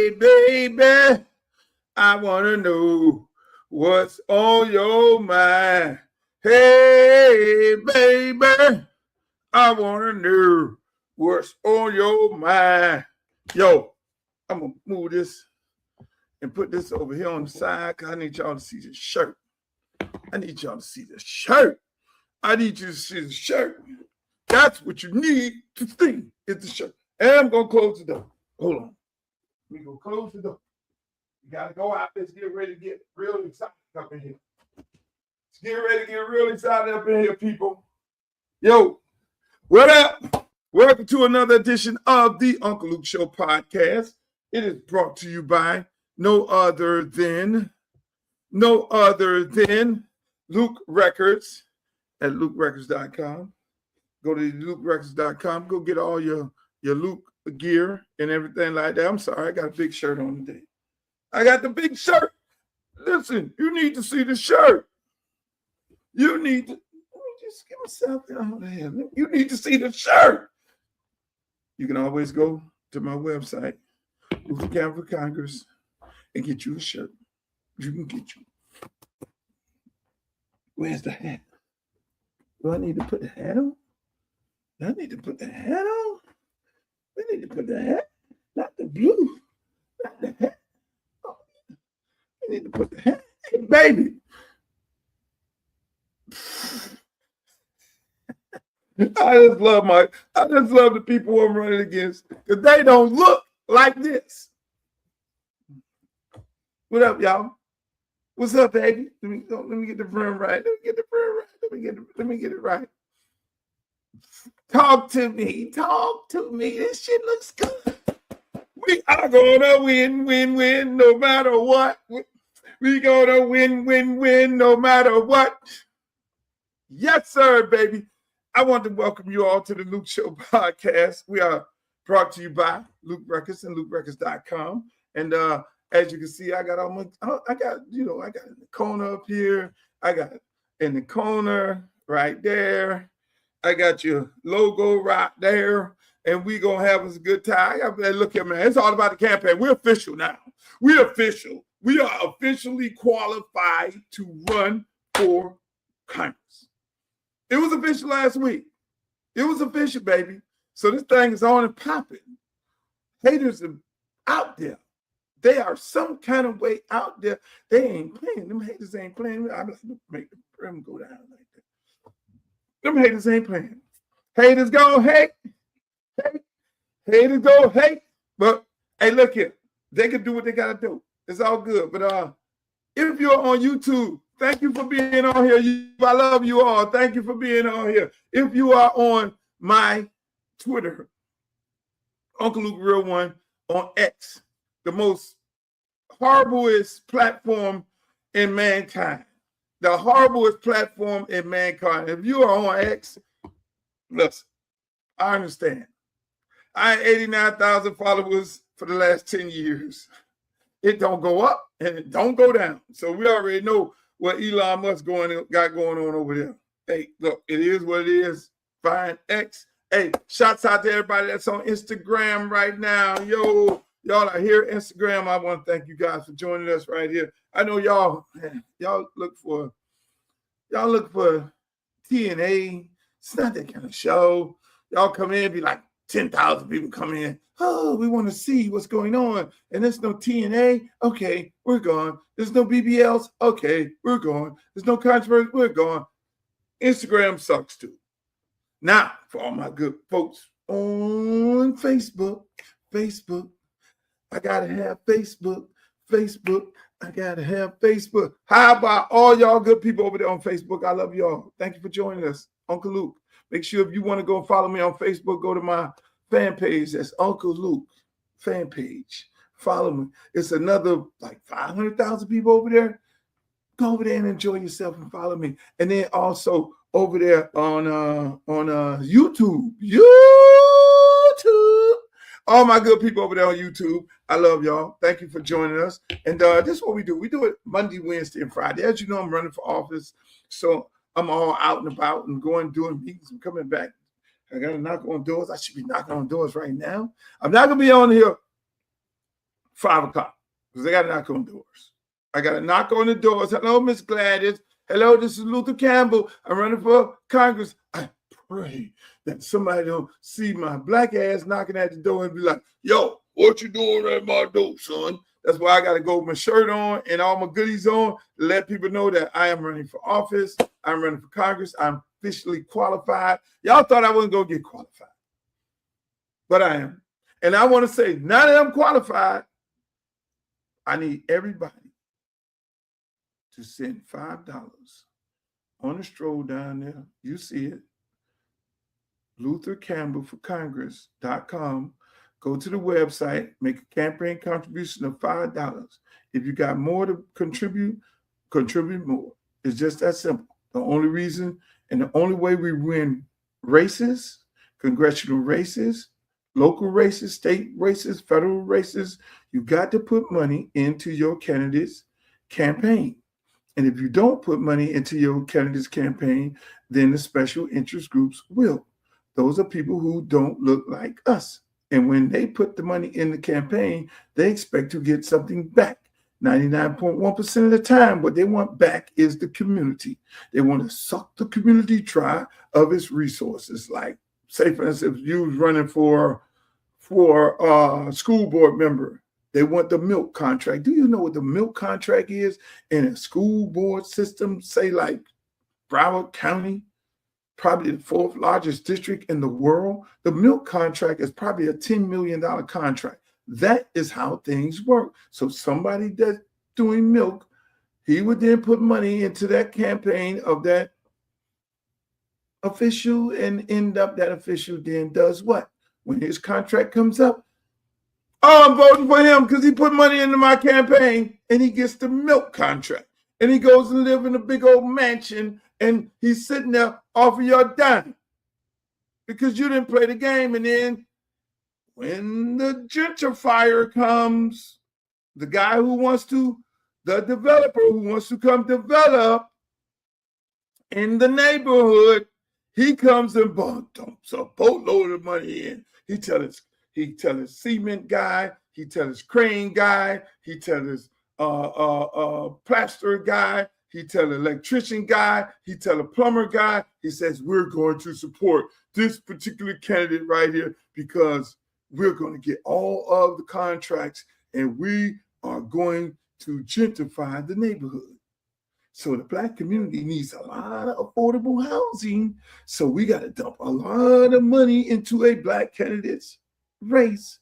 Hey, baby, I want to know what's on your mind. Hey, baby, I want to know what's on your mind. Yo, I'm going to move this and put this over here on the side because I need y'all to see this shirt. I need y'all to see the shirt. I need you to see the shirt. That's what you need to see is the shirt. And I'm going to close the door. Hold on. We going to close the door. You got to go out. Let's get ready to get real excited up in here. Let's get ready to get real excited up in here, people. Yo, what up? Welcome to another edition of the Uncle Luke Show podcast. It is brought to you by no other than Luke Records at lukerecords.com. Go to lukerecords.com. Go get all your Luke gear and everything like that. I'm sorry, I got a big shirt on today. I got the big shirt. Listen, you need to see the shirt. You need to, let me just give myself out of here. You need to see the shirt. You can always go to my website, Luther Campbell for Congress, and get you a shirt. You can get you. Where's the hat? Do I need to put the hat on? Do I need to put the hat on? We need to put the hat, not the blue, not the hat. Oh, we need to put the hat. Hey, baby. I just love the people I'm running against because they don't look like this. What up, y'all? What's up, baby? Let me get the brim right. Let me get it right. Talk to me. This shit looks good. We are gonna win, no matter what. We gonna win, no matter what. Yes, sir, baby. I want to welcome you all to the Luke Show podcast. We are brought to you by Luke Records and lukerecords.com. And as you can see, I got in the corner up here. I got in the corner right there. I got your logo right there. And we going to have us a good time. Look here, man. It's all about the campaign. We're official now. We're official. We are officially qualified to run for Congress. It was official last week. It was official, baby. So this thing is on and popping. Haters are out there. They are some kind of way out there. They ain't playing. Them haters ain't playing. I'm like, make the brim go down like that. Them haters ain't playing. Haters go hate. Haters go hate. But hey, look here. They can do what they gotta do. It's all good. But if you're on YouTube, thank you for being on here. I love you all. Thank you for being on here. If you are on my Twitter, Uncle Luke Real One on X, the most horriblest platform in mankind. The horriblest platform in mankind. If you are on X, listen, I understand. I had 89,000 followers for the last 10 years. It don't go up and it don't go down. So we already know what Elon Musk got going on over there. Hey, look, it is what it is. Fine X. Hey, shouts out to everybody that's on Instagram right now. Yo, y'all are here. Instagram, I want to thank you guys for joining us right here. I know y'all look for TNA. It's not that kind of show. Y'all come in, be like 10,000 people come in. Oh, we want to see what's going on. And there's no TNA. Okay, we're gone. There's no BBLs. Okay, we're gone. There's no controversy. We're gone. Instagram sucks too. Now, for all my good folks on Facebook, I got to have Facebook. I got to have Facebook. How about all y'all good people over there on Facebook? I love y'all. Thank you for joining us. Uncle Luke. Make sure if you want to go follow me on Facebook, go to my fan page. That's Uncle Luke fan page. Follow me. It's another like 500,000 people over there. Go over there and enjoy yourself and follow me. And then also over there on YouTube. All my good people over there on YouTube. I love y'all. Thank you for joining us. And this is what we do. We do it Monday, Wednesday, and Friday. As you know, I'm running for office. So I'm all out and about and going doing meetings. I'm coming back. I got to knock on doors. I should be knocking on doors right now. I'm not going to be on here 5 o'clock because I got to knock on doors. I got to knock on the doors. Hello, Miss Gladys. Hello, this is Luther Campbell. I'm running for Congress. I pray that somebody don't see my black ass knocking at the door and be like, yo, what you doing at my door, son? That's why I got to go with my shirt on and all my goodies on to let people know that I am running for office. I'm running for Congress. I'm officially qualified. Y'all thought I wasn't going to get qualified, but I am. And I want to say, now that I'm qualified, I need everybody to send $5 on a stroll down there. You see it. LutherCampbellForCongress.com. Go to the website, make a campaign contribution of $5. If you got more to contribute more. It's just that simple. The only reason and the only way we win races, congressional races, local races, state races, federal races, you got to put money into your candidate's campaign. And if you don't put money into your candidate's campaign, then the special interest groups will. Those are people who don't look like us. And when they put the money in the campaign, they expect to get something back. 99.1% of the time, what they want back is the community. They want to suck the community dry of its resources. Like, say, for instance, if you was running for a school board member, they want the milk contract. Do you know what the milk contract is in a school board system, say like Broward County? Probably the 4th largest district in the world. The milk contract is probably a $10 million contract. That is how things work. So somebody that's doing milk, he would then put money into that campaign of that official and end up that official then does what? When his contract comes up, oh, I'm voting for him because he put money into my campaign, and he gets the milk contract. And he goes and live in a big old mansion, and he's sitting there off of your dime because you didn't play the game. And then when the gentrifier comes, the developer who wants to come develop in the neighborhood, he comes and dumps a boatload of money in. He tell his cement guy, he tell his crane guy, he tell his plaster guy, he tell the electrician guy, he tell a plumber guy, he says, we're going to support this particular candidate right here because we're going to get all of the contracts and we are going to gentrify the neighborhood. So the black community needs a lot of affordable housing. So we got to dump a lot of money into a black candidate's race,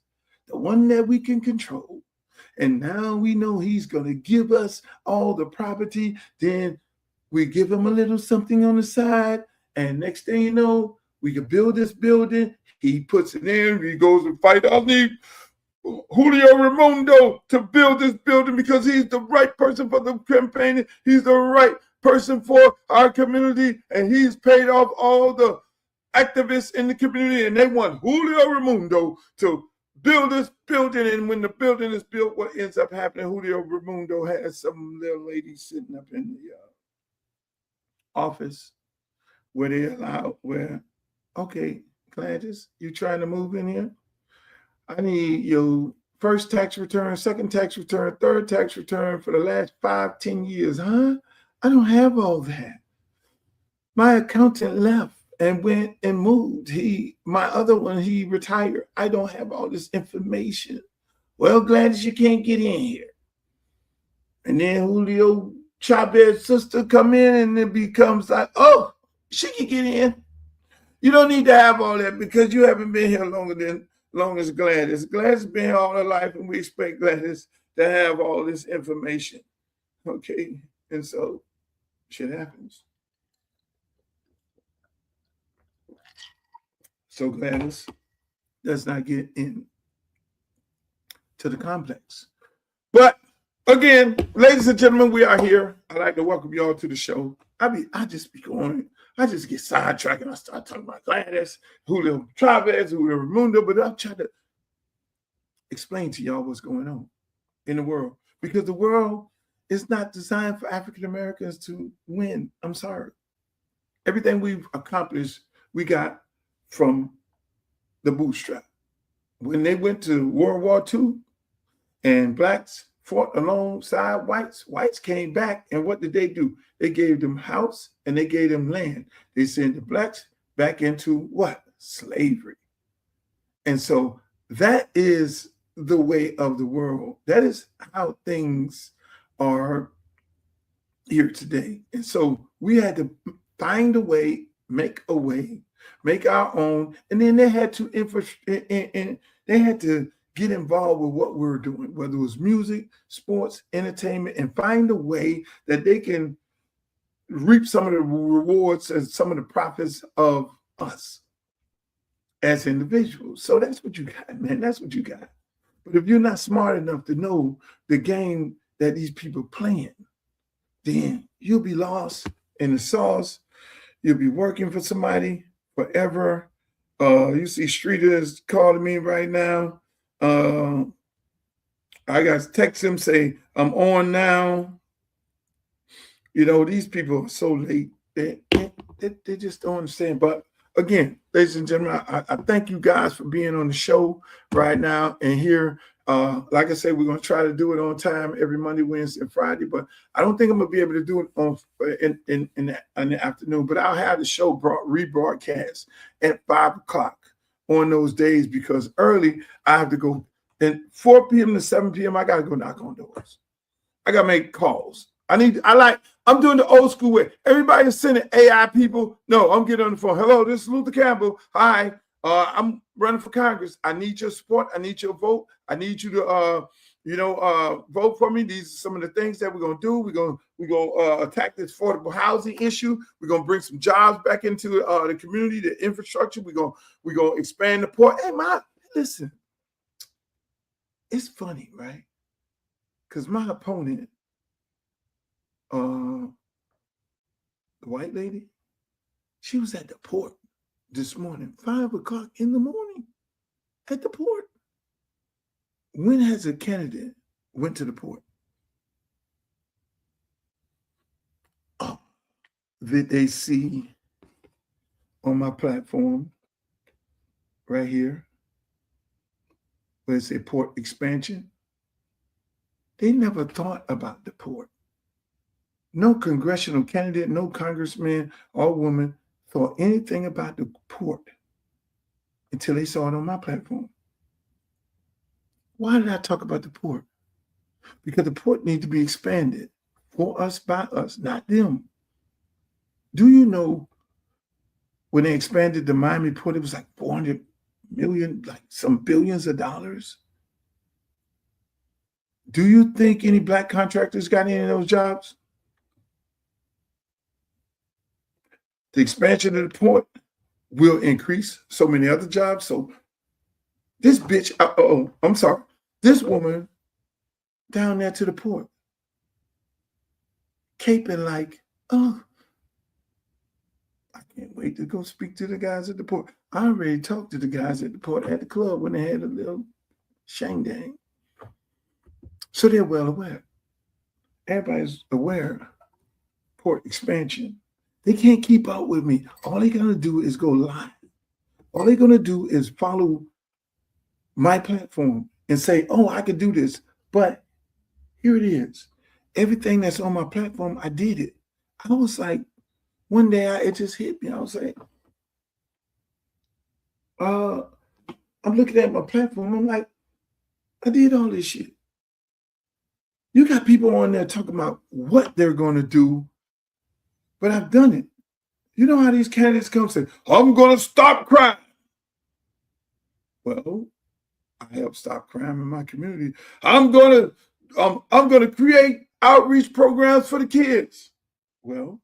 the one that we can control. And now we know he's going to give us all the property. Then we give him a little something on the side. And next thing you know, we can build this building. He puts it in. He goes and fight. I need Julio Raimundo to build this building because he's the right person for the campaign. He's the right person for our community. And he's paid off all the activists in the community. And they want Julio Raimundo to build this building, and when the building is built, what ends up happening? Julio Raimundo has some little lady sitting up in the office okay, Gladys, you trying to move in here? I need your first tax return, second tax return, third tax return for the last 5-10 years, huh? I don't have all that. My accountant left and went and moved. My other one, he retired. I don't have all this information. Well, Gladys, you can't get in here. And then Julio Chavez's sister come in and it becomes like, oh, she can get in. You don't need to have all that because you haven't been here long as Gladys. Gladys has been here all her life, and we expect Gladys to have all this information. Okay, and so shit happens. So Gladys does not get in to the complex. But again, ladies and gentlemen, we are here. I'd like to welcome you all to the show. I just get sidetracked and I start talking about Gladys, Julio Chavez, Julio Raimundo, but I'm trying to explain to y'all what's going on in the world, because the world is not designed for African Americans to win. I'm sorry. Everything we've accomplished, we got from the bootstrap. When they went to World War II And blacks fought alongside whites. Whites came back, and what did they do? They gave them house and they gave them land. They sent the blacks back into what? Slavery. And so that is the way of the world. That is how things are here today. And so we had to find a way, make our own, and then they had to get involved with what we were doing, whether it was music, sports, entertainment, and find a way that they can reap some of the rewards and some of the profits of us as individuals. So that's what you got, man. That's what you got. But if you're not smart enough to know the game that these people playing, then you'll be lost in the sauce. You'll be working for somebody forever. You see streeters calling me right now. I got to text him, say, I'm on now. You know, these people are so late. They just don't understand. But again, ladies and gentlemen, I thank you guys for being on the show right now and here. Like I said, we're going to try to do it on time every Monday, Wednesday, and Friday, but I don't think I'm going to be able to do it on in the afternoon, but I'll have the show rebroadcast at 5 o'clock on those days, because early I have to go, and 4 p.m. to 7 p.m. I got to go knock on doors. I got to make calls. I'm doing the old school way. Everybody is sending AI people. No, I'm getting on the phone. Hello, this is Luther Campbell. Hi, I'm running for Congress. I need your support. I need your vote. I need you to, vote for me. These are some of the things that we're gonna do. We're gonna attack this affordable housing issue. We're gonna bring some jobs back into the community, the infrastructure. We're gonna expand the port. Hey, listen, it's funny, right? Because my opponent, the white lady, she was at the port this morning, 5 o'clock in the morning, at the port. When has a candidate went to the port? Oh, did they see on my platform right here where it said port expansion? They never thought about the port. No congressional candidate, no congressman or woman thought anything about the port until they saw it on my platform. Why did I talk about the port? Because the port needs to be expanded for us, by us, not them. Do you know when they expanded the Miami port, it was like 400 million, like some billions of dollars? Do you think any black contractors got any of those jobs? The expansion of the port will increase so many other jobs. So this bitch, this woman down there to the port, caping like, oh, I can't wait to go speak to the guys at the port. I already talked to the guys at the port at the club when they had a little shang-dang. So they're well aware. Everybody's aware. Port expansion. They can't keep up with me. All they're going to do is go live. All they're going to do is follow my platform and say, oh, I could do this. But here it is. Everything that's on my platform, I did it. I was like, one day it just hit me. I was like, I'm looking at my platform. I'm like, I did all this shit. You got people on there talking about what they're going to do, but I've done it. You know how these candidates come and say, I'm going to stop crime. Well, I help stop crime in my community. I'm going to create outreach programs for the kids. Well,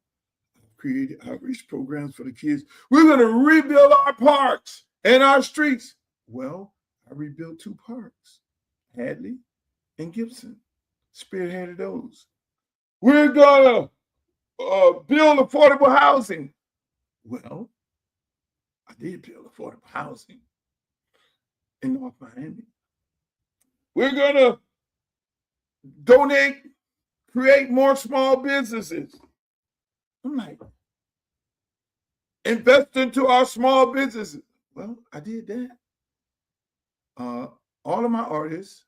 I've created outreach programs for the kids. We're going to rebuild our parks and our streets. Well, I rebuilt 2 parks, Hadley and Gibson. Spearheaded those. We're going to build affordable housing. Well, I did build affordable housing in North Miami. We're going to donate, create more small businesses. I'm like, invest into our small businesses. Well, I did that. All of my artists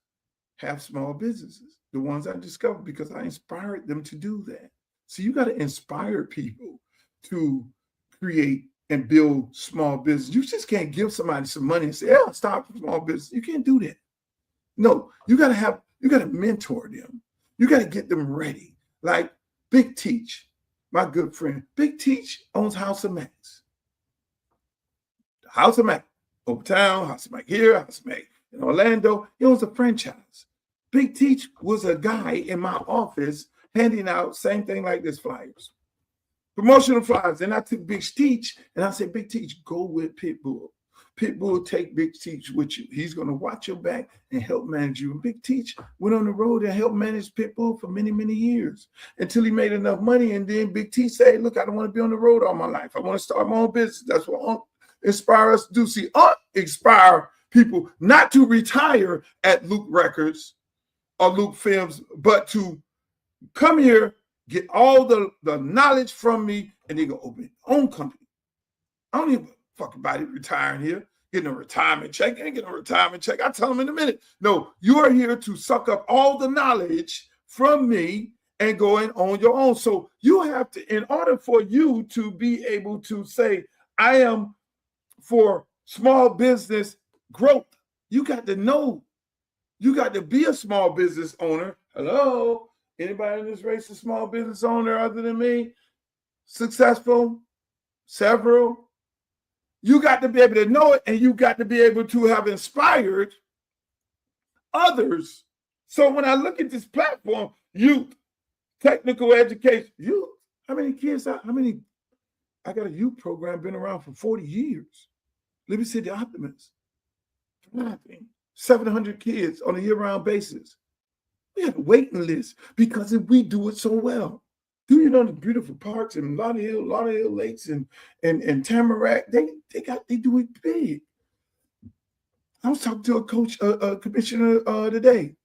have small businesses, the ones I discovered because I inspired them to do that. So you got to inspire people to create and build small business. You just can't give somebody some money and say, "Yeah, start a small business." You can't do that. No, you got to mentor them. You got to get them ready. Like Big Teach, my good friend. Big Teach owns House of Max. House of Mac, Uptown, House of Mac here, House of Mac in Orlando. He owns a franchise. Big Teach was a guy in my office handing out same thing like this, flyers, promotional flyers. And I took Big Teach and I said, Big Teach, go with Pitbull. Pitbull take Big Teach with you. He's going to watch your back and help manage you. And Big Teach went on the road and helped manage Pitbull for many, many years until he made enough money. And then Big Teach said, look, I don't want to be on the road all my life. I want to start my own business. That's what inspire us to do. See, inspire people not to retire at Luke Records or Luke Films, but to come here, get all the knowledge from me, and they go open their own company. I don't even fuck about it retiring here, getting a retirement check. I ain't getting a retirement check. I tell them in a minute. No, you are here to suck up all the knowledge from me and go and own your own. So you have to, in order for you to be able to say, I am for small business growth, you got to know, you got to be a small business owner. Hello? Anybody in this race a small business owner other than me? Successful? Several? You got to be able to know it, and you got to be able to have inspired others. So when I look at this platform, youth, technical education, youth, how many kids, I got a youth program been around for 40 years. Liberty City Optimists, 700 kids on a year-round basis. We have a waiting list because if we do it so well. Do you know the beautiful parks in Lauderhill Lakes and Tamarack? They do it big. I was talking to a commissioner today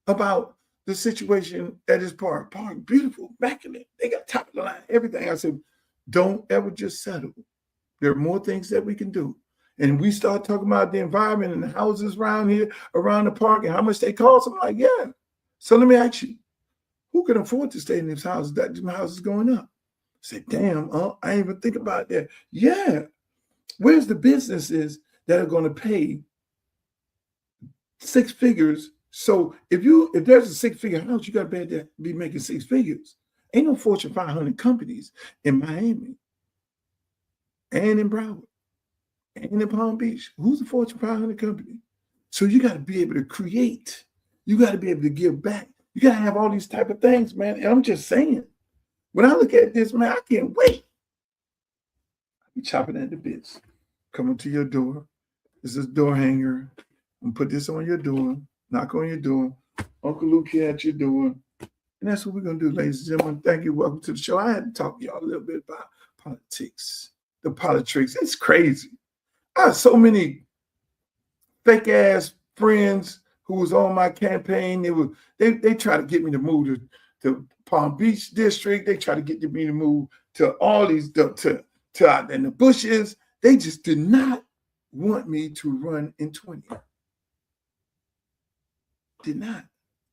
about the situation at his park. Park, beautiful, immaculate. They got top of the line, everything. I said, don't ever just settle. There are more things that we can do. And we start talking about the environment and the houses around here, around the park, and how much they cost. I'm like, yeah. So let me ask you, who can afford to stay in these houses? That house is going up. I said, damn, I ain't even think about that. Yeah. Where's the businesses that are going to pay six figures? So if there's a 6-figure house, you got to be making 6 figures. Ain't no Fortune 500 companies in Miami and in Broward and in Palm Beach. Who's a Fortune 500 company? So you got to be able to create. You got to be able to give back. You got to have all these type of things, man. And I'm just saying, when I look at this, man, I can't wait. I be chopping at the bits. Coming to your door. This is a door hanger. I'm going to put this on your door. Knock on your door. Uncle Luke here at your door. And that's what we're going to do, ladies and gentlemen. Thank you. Welcome to the show. I had to talk to y'all a little bit about politics. The politics. It's crazy. I have so many fake-ass friends who was on my campaign. They try to get me to move to Palm Beach district. They try to get me to move to all these, to out in the bushes. They just did not want me to run in 20. Did not.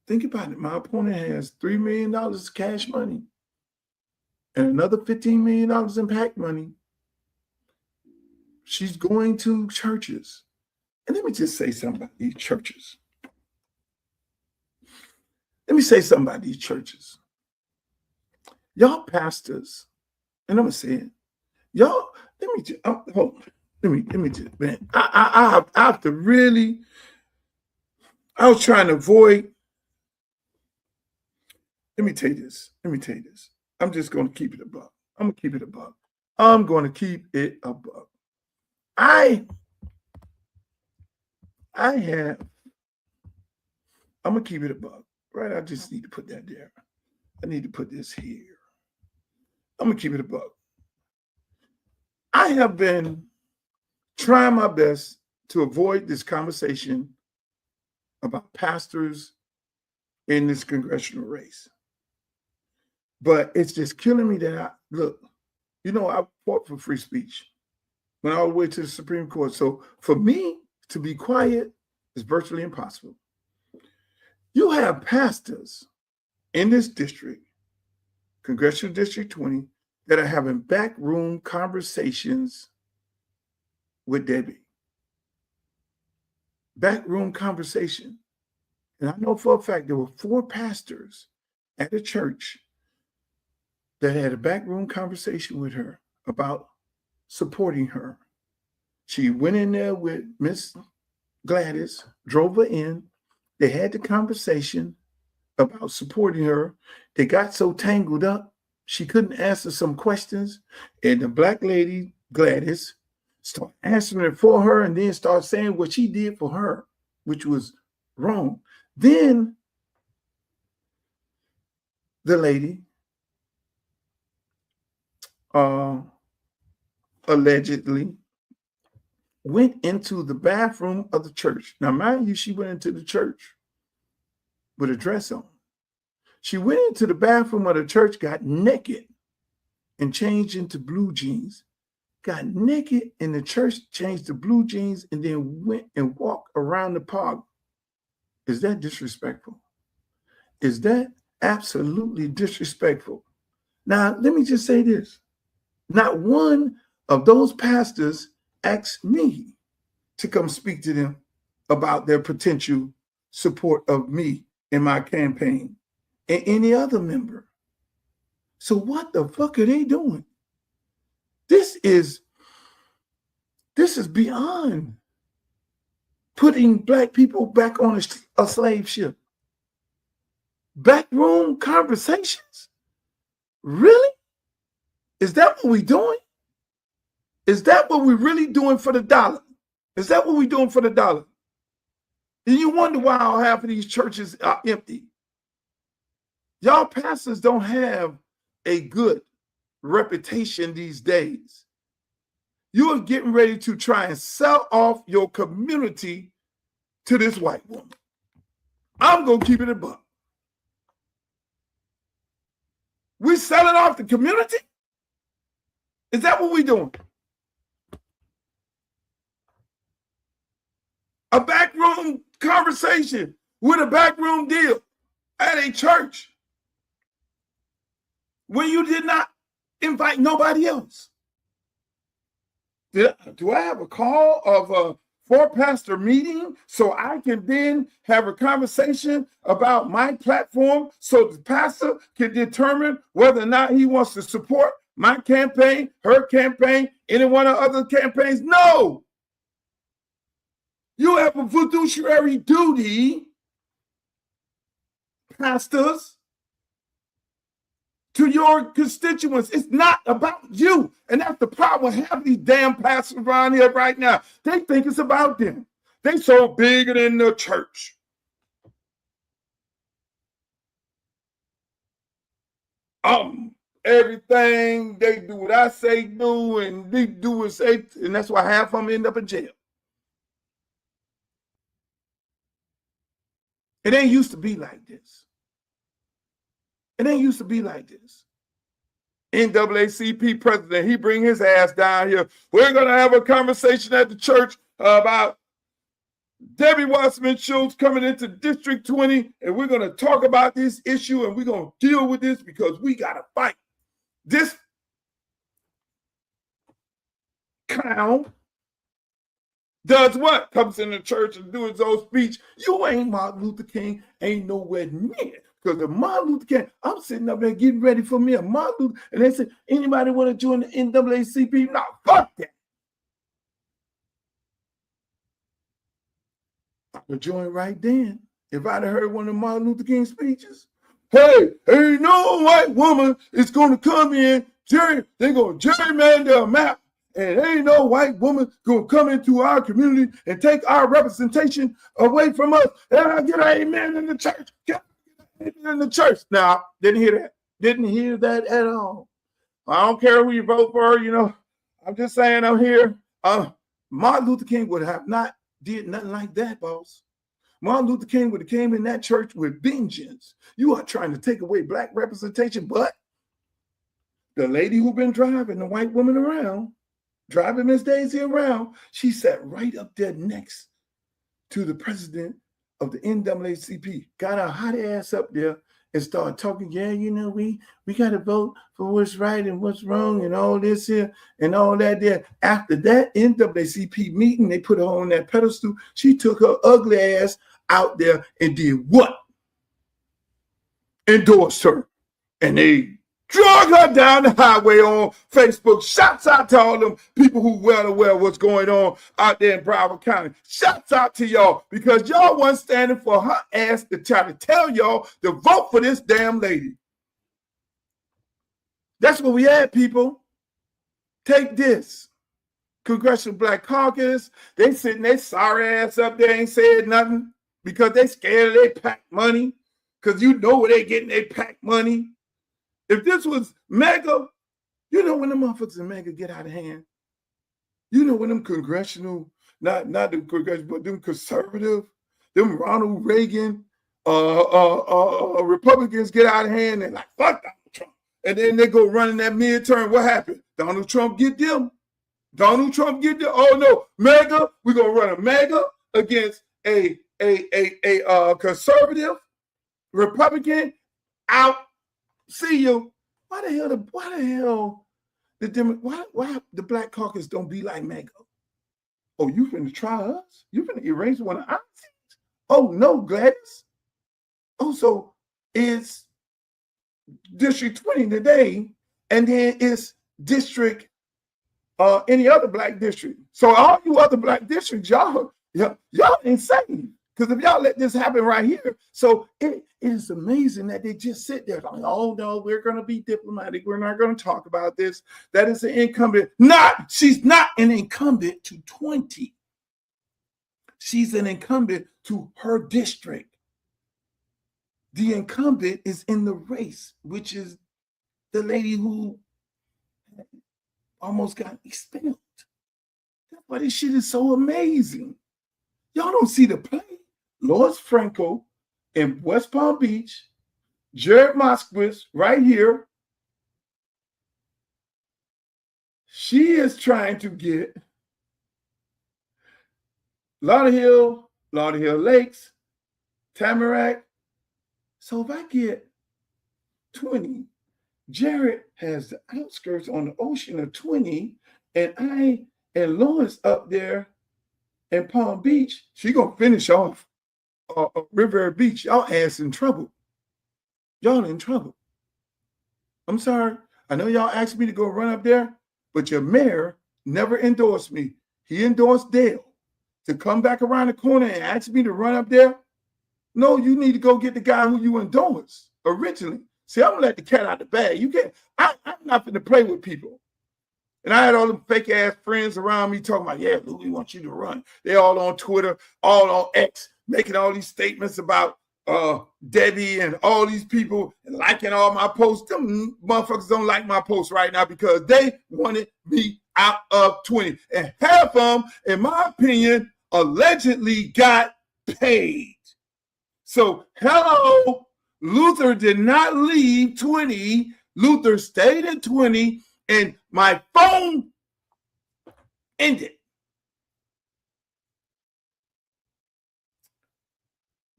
Think about it. My opponent has $3 million cash money and another $15 million in PAC money. She's going to churches. And let me just say something about these churches. Let me say something about these churches. Y'all pastors, and I'm going to say it. Y'all, let me just, man. I have to really, I was trying to avoid. Let me tell you this. I'm just going to keep it a buck. I'm going to keep it a buck. I'm going to keep it a buck. I'm going to keep it a buck, right? I just need to put that there. I need to put this here. I'm going to keep it a buck. I have been trying my best to avoid this conversation about pastors in this congressional race. But it's just killing me that I fought for free speech. Went all the way to the Supreme Court. So for me to be quiet is virtually impossible. You have pastors in this district, Congressional District 20, that are having backroom conversations with Debbie. Backroom conversation. And I know for a fact there were 4 pastors at a church that had a backroom conversation with her about supporting her. She went in there with Miss Gladys, drove her in. They had the conversation about supporting her. They got so tangled up, she couldn't answer some questions. And the black lady, Gladys, started answering it for her and then started saying what she did for her, which was wrong. Then the lady allegedly went into the bathroom of the church. Now, mind you, she went into the church with a dress on. She went into the bathroom of the church, got naked, and changed into blue jeans. Got naked in the church, changed to blue jeans, and then went and walked around the park. Is that disrespectful? Is that absolutely disrespectful? Now, let me just say this. Not one of those pastors asked me to come speak to them about their potential support of me in my campaign and any other member. So what the fuck are they doing? This is beyond putting black people back on a slave ship. Backroom conversations? Really? Is that what we're doing? Is that what we're really doing for the dollar? Is that what we're doing for the dollar? And you wonder why half of these churches are empty. Y'all pastors don't have a good reputation these days. You are getting ready to try and sell off your community to this white woman. I'm going to keep it a buck. We selling off the community? Is that what we doing? A backroom conversation with a backroom deal at a church when you did not invite nobody else. Do I have a call of a 4-pastor meeting so I can then have a conversation about my platform so the pastor can determine whether or not he wants to support my campaign, her campaign, any one of other campaigns? No. You have a fiduciary duty, pastors, to your constituents. It's not about you. And that's the problem with having these damn pastors around here right now. They think it's about them. They so bigger than the church. Everything they do what I say do, and they do what say, and that's why half of them end up in jail. It ain't used to be like this. It ain't used to be like this. NAACP president, he bring his ass down here. We're going to have a conversation at the church about Debbie Wasserman Schultz coming into District 20, and we're going to talk about this issue, and we're going to deal with this because we got to fight. This clown does what? Comes in the church and do his own speech. You ain't Martin Luther King, ain't nowhere near. Because if Martin Luther King, I'm sitting up there getting ready for me a Martin Luther, and they said, anybody want to join the NAACP? No, fuck that. I would join right then if I'd have heard one of Martin Luther King's speeches. Hey, ain't no white woman is going to come in, they're going to gerrymander a map, and ain't no white woman going to come into our community and take our representation away from us. And I get an amen in the church. Get an amen in the church. Now, didn't hear that. Didn't hear that at all. I don't care who you vote for, you know. I'm just saying I'm here. Martin Luther King would have not did nothing like that, boss. Martin Luther King would have came in that church with vengeance. You are trying to take away black representation, but the lady who been driving the white woman around, driving Miss Daisy around, she sat right up there next to the president of the NAACP got our hot ass up there and started talking, yeah, you know, we got to vote for what's right and what's wrong and all this here and all that there. After that NAACP meeting, they put her on that pedestal. She took her ugly ass out there and did what? Endorsed her. And they drug her down the highway on Facebook. Shouts out to all them people who well aware what's going on out there in Broward County. Shouts out to y'all because y'all wasn't standing for her ass to try to tell y'all to vote for this damn lady. That's what we had, people. Take this. Congressional Black Caucus, they sitting their sorry ass up there, ain't said nothing because they scared of their PAC money because you know where they getting their PAC money. If this was MAGA, you know when the motherfuckers in MAGA get out of hand. You know when them congressional, not the congressional, but them conservative, them Ronald Reagan, Republicans get out of hand and like, fuck Donald Trump. And then they go running that midterm. What happened? Donald Trump get them. Donald Trump get them. Oh no, MAGA, we're gonna run a MAGA against a conservative Republican out. See you. Why the hell why the Black Caucus don't be like MAGA? Oh, you finna try us? You finna erase one of our seats? Oh no, Gladys. Oh, so it's District 20 today, and then it's District any other black district. So all you other black districts, y'all insane. Because if y'all let this happen right here, so it is amazing that they just sit there like, oh no, we're going to be diplomatic. We're not going to talk about this. That is an incumbent. She's not an incumbent to 20. She's an incumbent to her district. The incumbent is in the race, which is the lady who almost got expelled. That's why this shit is so amazing. Y'all don't see the play. Lois Franco in West Palm Beach, Jared Moskowitz right here. She is trying to get Lauderhill Lakes, Tamarack. So if I get 20, Jared has the outskirts on the ocean of 20, and Lois up there in Palm Beach, she gonna finish off Riviera Beach. Y'all ass in trouble. Y'all in trouble. I'm sorry. I know y'all asked me to go run up there, but your mayor never endorsed me. He endorsed Dale to come back around the corner and ask me to run up there. No, you need to go get the guy who you endorsed originally. See, I'm gonna let the cat out the bag. You can't. I'm not gonna play with people. And I had all them fake ass friends around me talking about, yeah, Lou, we want you to run. They all on Twitter, all on X, making all these statements about Debbie and all these people and liking all my posts. Them motherfuckers don't like my posts right now because they wanted me out of 20. And half of them, in my opinion, allegedly got paid. So, hello, Luther did not leave 20. Luther stayed at 20. And my phone ended.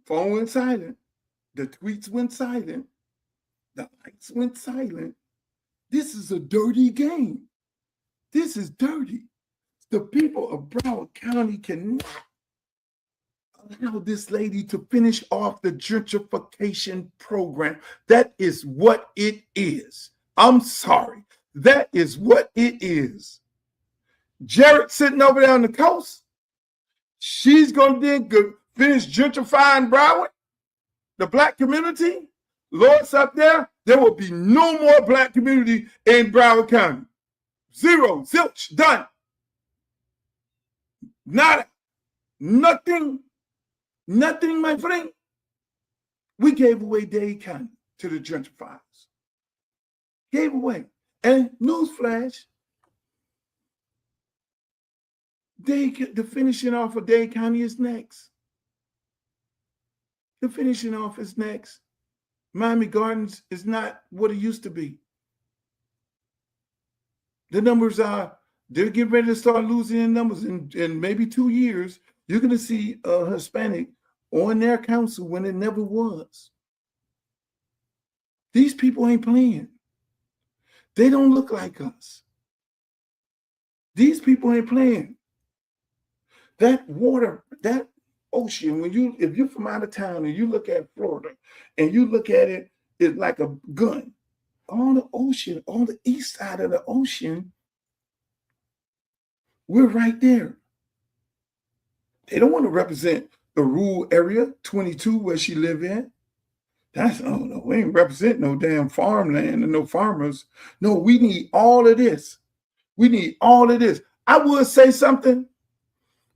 Phone went silent. The tweets went silent. The lights went silent. This is a dirty game. This is dirty. The people of Broward County cannot allow this lady to finish off the gentrification program. That is what it is. I'm sorry. That is what it is. Jared sitting over there on the coast. She's going to then finish gentrifying Broward, the black community. Lord's up there. There will be no more black community in Broward County. Zero, zilch, done. Nada. Nothing, my friend. We gave away Dade County to the gentrifiers. Gave away. And newsflash, the finishing off of Dade County is next. The finishing off is next. Miami Gardens is not what it used to be. The numbers they're getting ready to start losing in numbers in maybe 2 years. You're going to see Hispanic on their council when it never was. These people ain't playing. They don't look like us. These people ain't playing. That water, that ocean, if you're from out of town and you look at Florida and you look at it, it's like a gun. On the ocean, on the east side of the ocean, we're right there. They don't want to represent the rural area, 22, where she live in. That's, oh no, we ain't represent no damn farmland and no farmers. No, we need all of this. We need all of this. I would say something,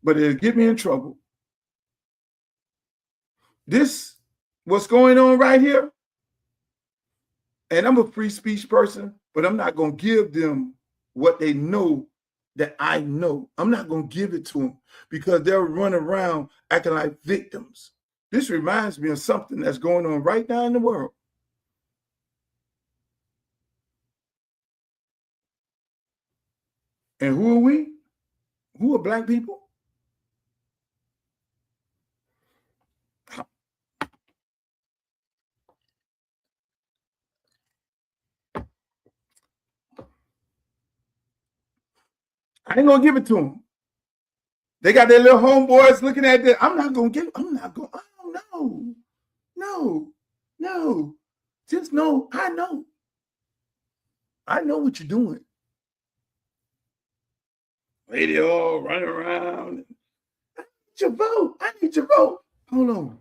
but it'll get me in trouble. This, what's going on right here, and I'm a free speech person, but I'm not going to give them what they know that I know. I'm not going to give it to them because they'll run around acting like victims. This reminds me of something that's going on right now in the world. And who are we? Who are black people? I ain't gonna give it to them. They got their little homeboys looking at this. I'm not gonna give. I'm not gonna. Oh no. Just know. I know. I know what you're doing. Lady all running around. I need your vote. I need your vote. Hold on.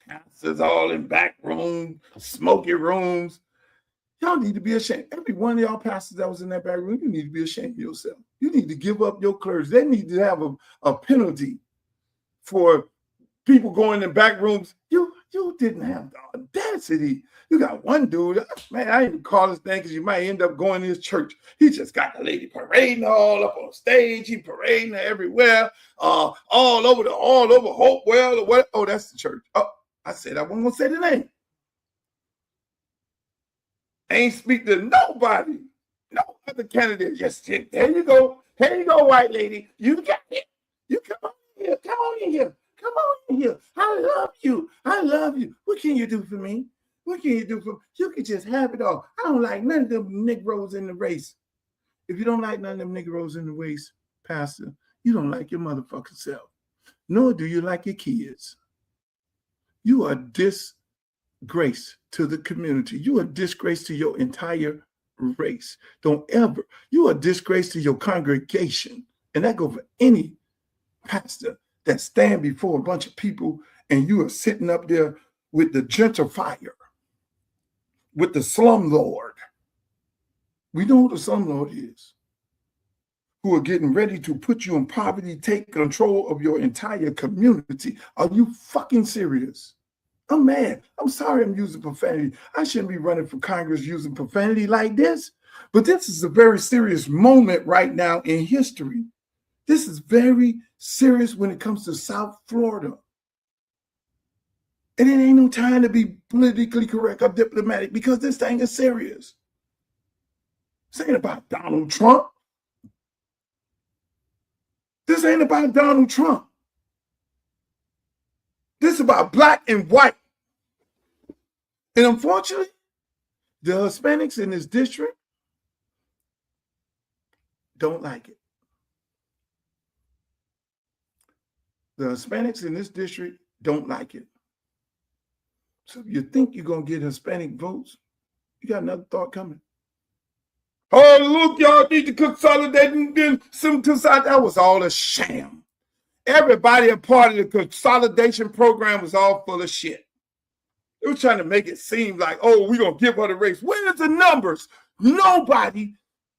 Pastors all in back room, smoky rooms. Y'all need to be ashamed. Every one of y'all pastors that was in that back room, you need to be ashamed of yourself. You need to give up your clergy. They need to have a penalty for people going in back rooms. You didn't have the audacity. You got one dude, man, I didn't call his name because you might end up going to his church. He just got the lady parading all up on stage. He parading everywhere, all over Hopewell or what? Oh, that's the church. Oh, I said I wasn't gonna say the name. Ain't speak to nobody. No other candidate. Yes, there you go. Here you go, white lady. You got it. You come on here. Come on in here. Come on in here. I love you. I love you. What can you do for me? What can you do for me? You can just have it all. I don't like none of them Negroes in the race. If you don't like none of them Negroes in the race, Pastor, you don't like your motherfucking self. Nor do you like your kids. You are disgrace to the community. You are disgrace to your entire race. Don't ever. You are disgrace to your congregation. And that goes for any pastor that stand before a bunch of people and you are sitting up there with the gentrifier, with the slumlord. We know who the slumlord is, who are getting ready to put you in poverty, take control of your entire community. Are you fucking serious? I'm mad. I'm sorry I'm using profanity. I shouldn't be running for Congress using profanity like this. But this is a very serious moment right now in history. This is very serious when it comes to South Florida. And it ain't no time to be politically correct or diplomatic because this thing is serious. This ain't about Donald Trump. This ain't about Donald Trump. This is about black and white. And unfortunately, the Hispanics in this district don't like it. The Hispanics in this district don't like it. So if you think you're going to get Hispanic votes, you got another thought coming. Oh, look, y'all need to consolidate and then some consolidate. That was all a sham. Everybody a part of the consolidation program was all full of shit. They were trying to make it seem like, oh, we're going to give her the race. Where's the numbers? Nobody,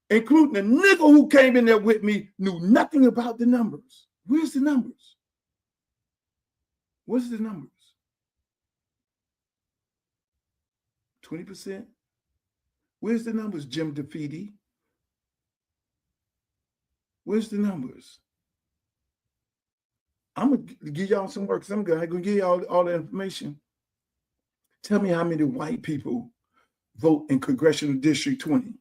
including the nigga who came in there with me, knew nothing about the numbers. Where's the numbers? What's the numbers? 20%? Where's the numbers, Jim DeFeedy? Where's the numbers? I'm going to give y'all some work. I'm going to give y'all all the information. Tell me how many white people vote in Congressional District 20.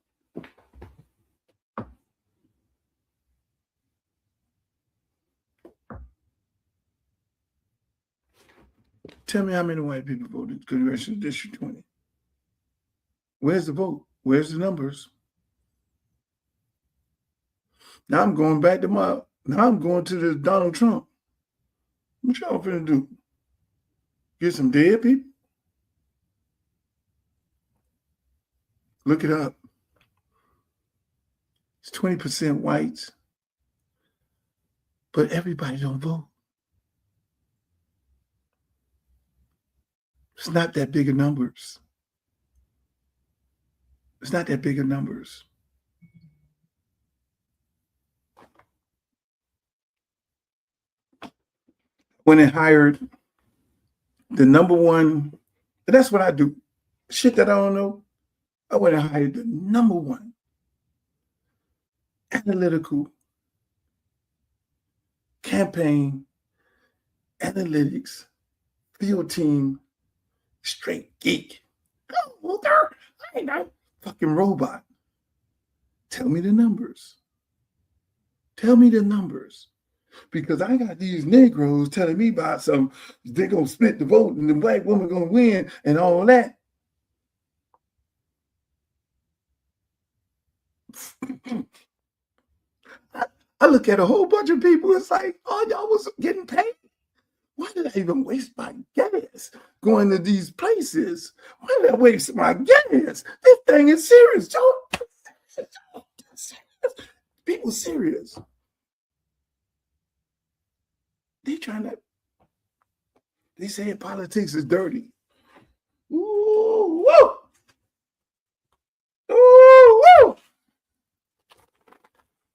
Tell me how many white people voted Congressional District 20. Where's the vote? Where's the numbers? Now I'm going back to now I'm going to the Donald Trump. What y'all finna do? Get some dead people? Look it up. It's 20% whites, but everybody don't vote. It's not that big of numbers. It's not that big of numbers. When it hired the number one, and that's what I do. Shit that I don't know. I went and hired the number one analytical campaign analytics field team straight geek. Oh, well, I ain't no fucking robot. Tell me the numbers. Tell me the numbers. Because I got these Negroes telling me about some, they're going to split the vote and the black woman going to win and all that. I look at a whole bunch of people, it's like, oh, y'all was getting paid. Why did I even waste my gas going to these places? Why did I waste my gas? This thing is serious, Joe. People serious. They say politics is dirty. Ooh, woo. Ooh, woo.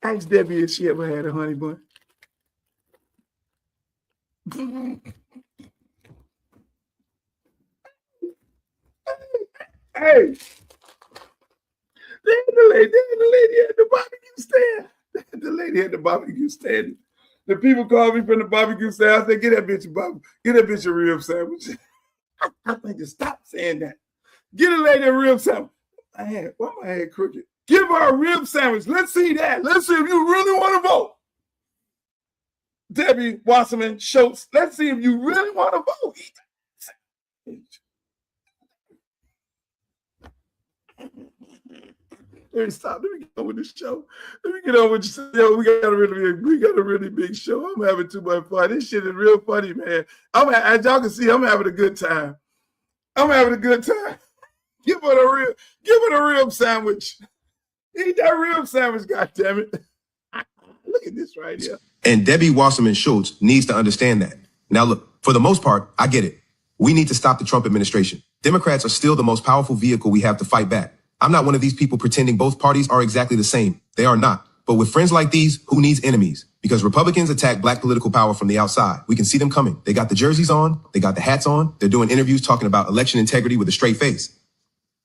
Ask Debbie if she ever had a honey bun. Hey, the lady at the barbecue stand. The lady at the barbecue stand. The people called me from the barbecue stand. I said, get that bitch a rib sandwich. I think to stop saying that. Get a lady a rib sandwich. Why my head crooked? Give her a rib sandwich. Let's see that. Let's see if you really want to vote. Debbie Wasserman Schultz. Let's see if you really want to vote. Let me stop. Let me get on with the show. Let me get on with the show. We got a really big show. I'm having too much fun. This shit is real funny, man. As y'all can see, I'm having a good time. I'm having a good time. Give it a rib sandwich. Eat that rib sandwich, goddammit. Look at this right here. And Debbie Wasserman Schultz needs to understand that. Now, look, for the most part, I get it. We need to stop the Trump administration. Democrats are still the most powerful vehicle we have to fight back. I'm not one of these people pretending both parties are exactly the same. They are not. But with friends like these, who needs enemies? Because Republicans attack black political power from the outside. We can see them coming. They got the jerseys on. They got the hats on. They're doing interviews talking about election integrity with a straight face.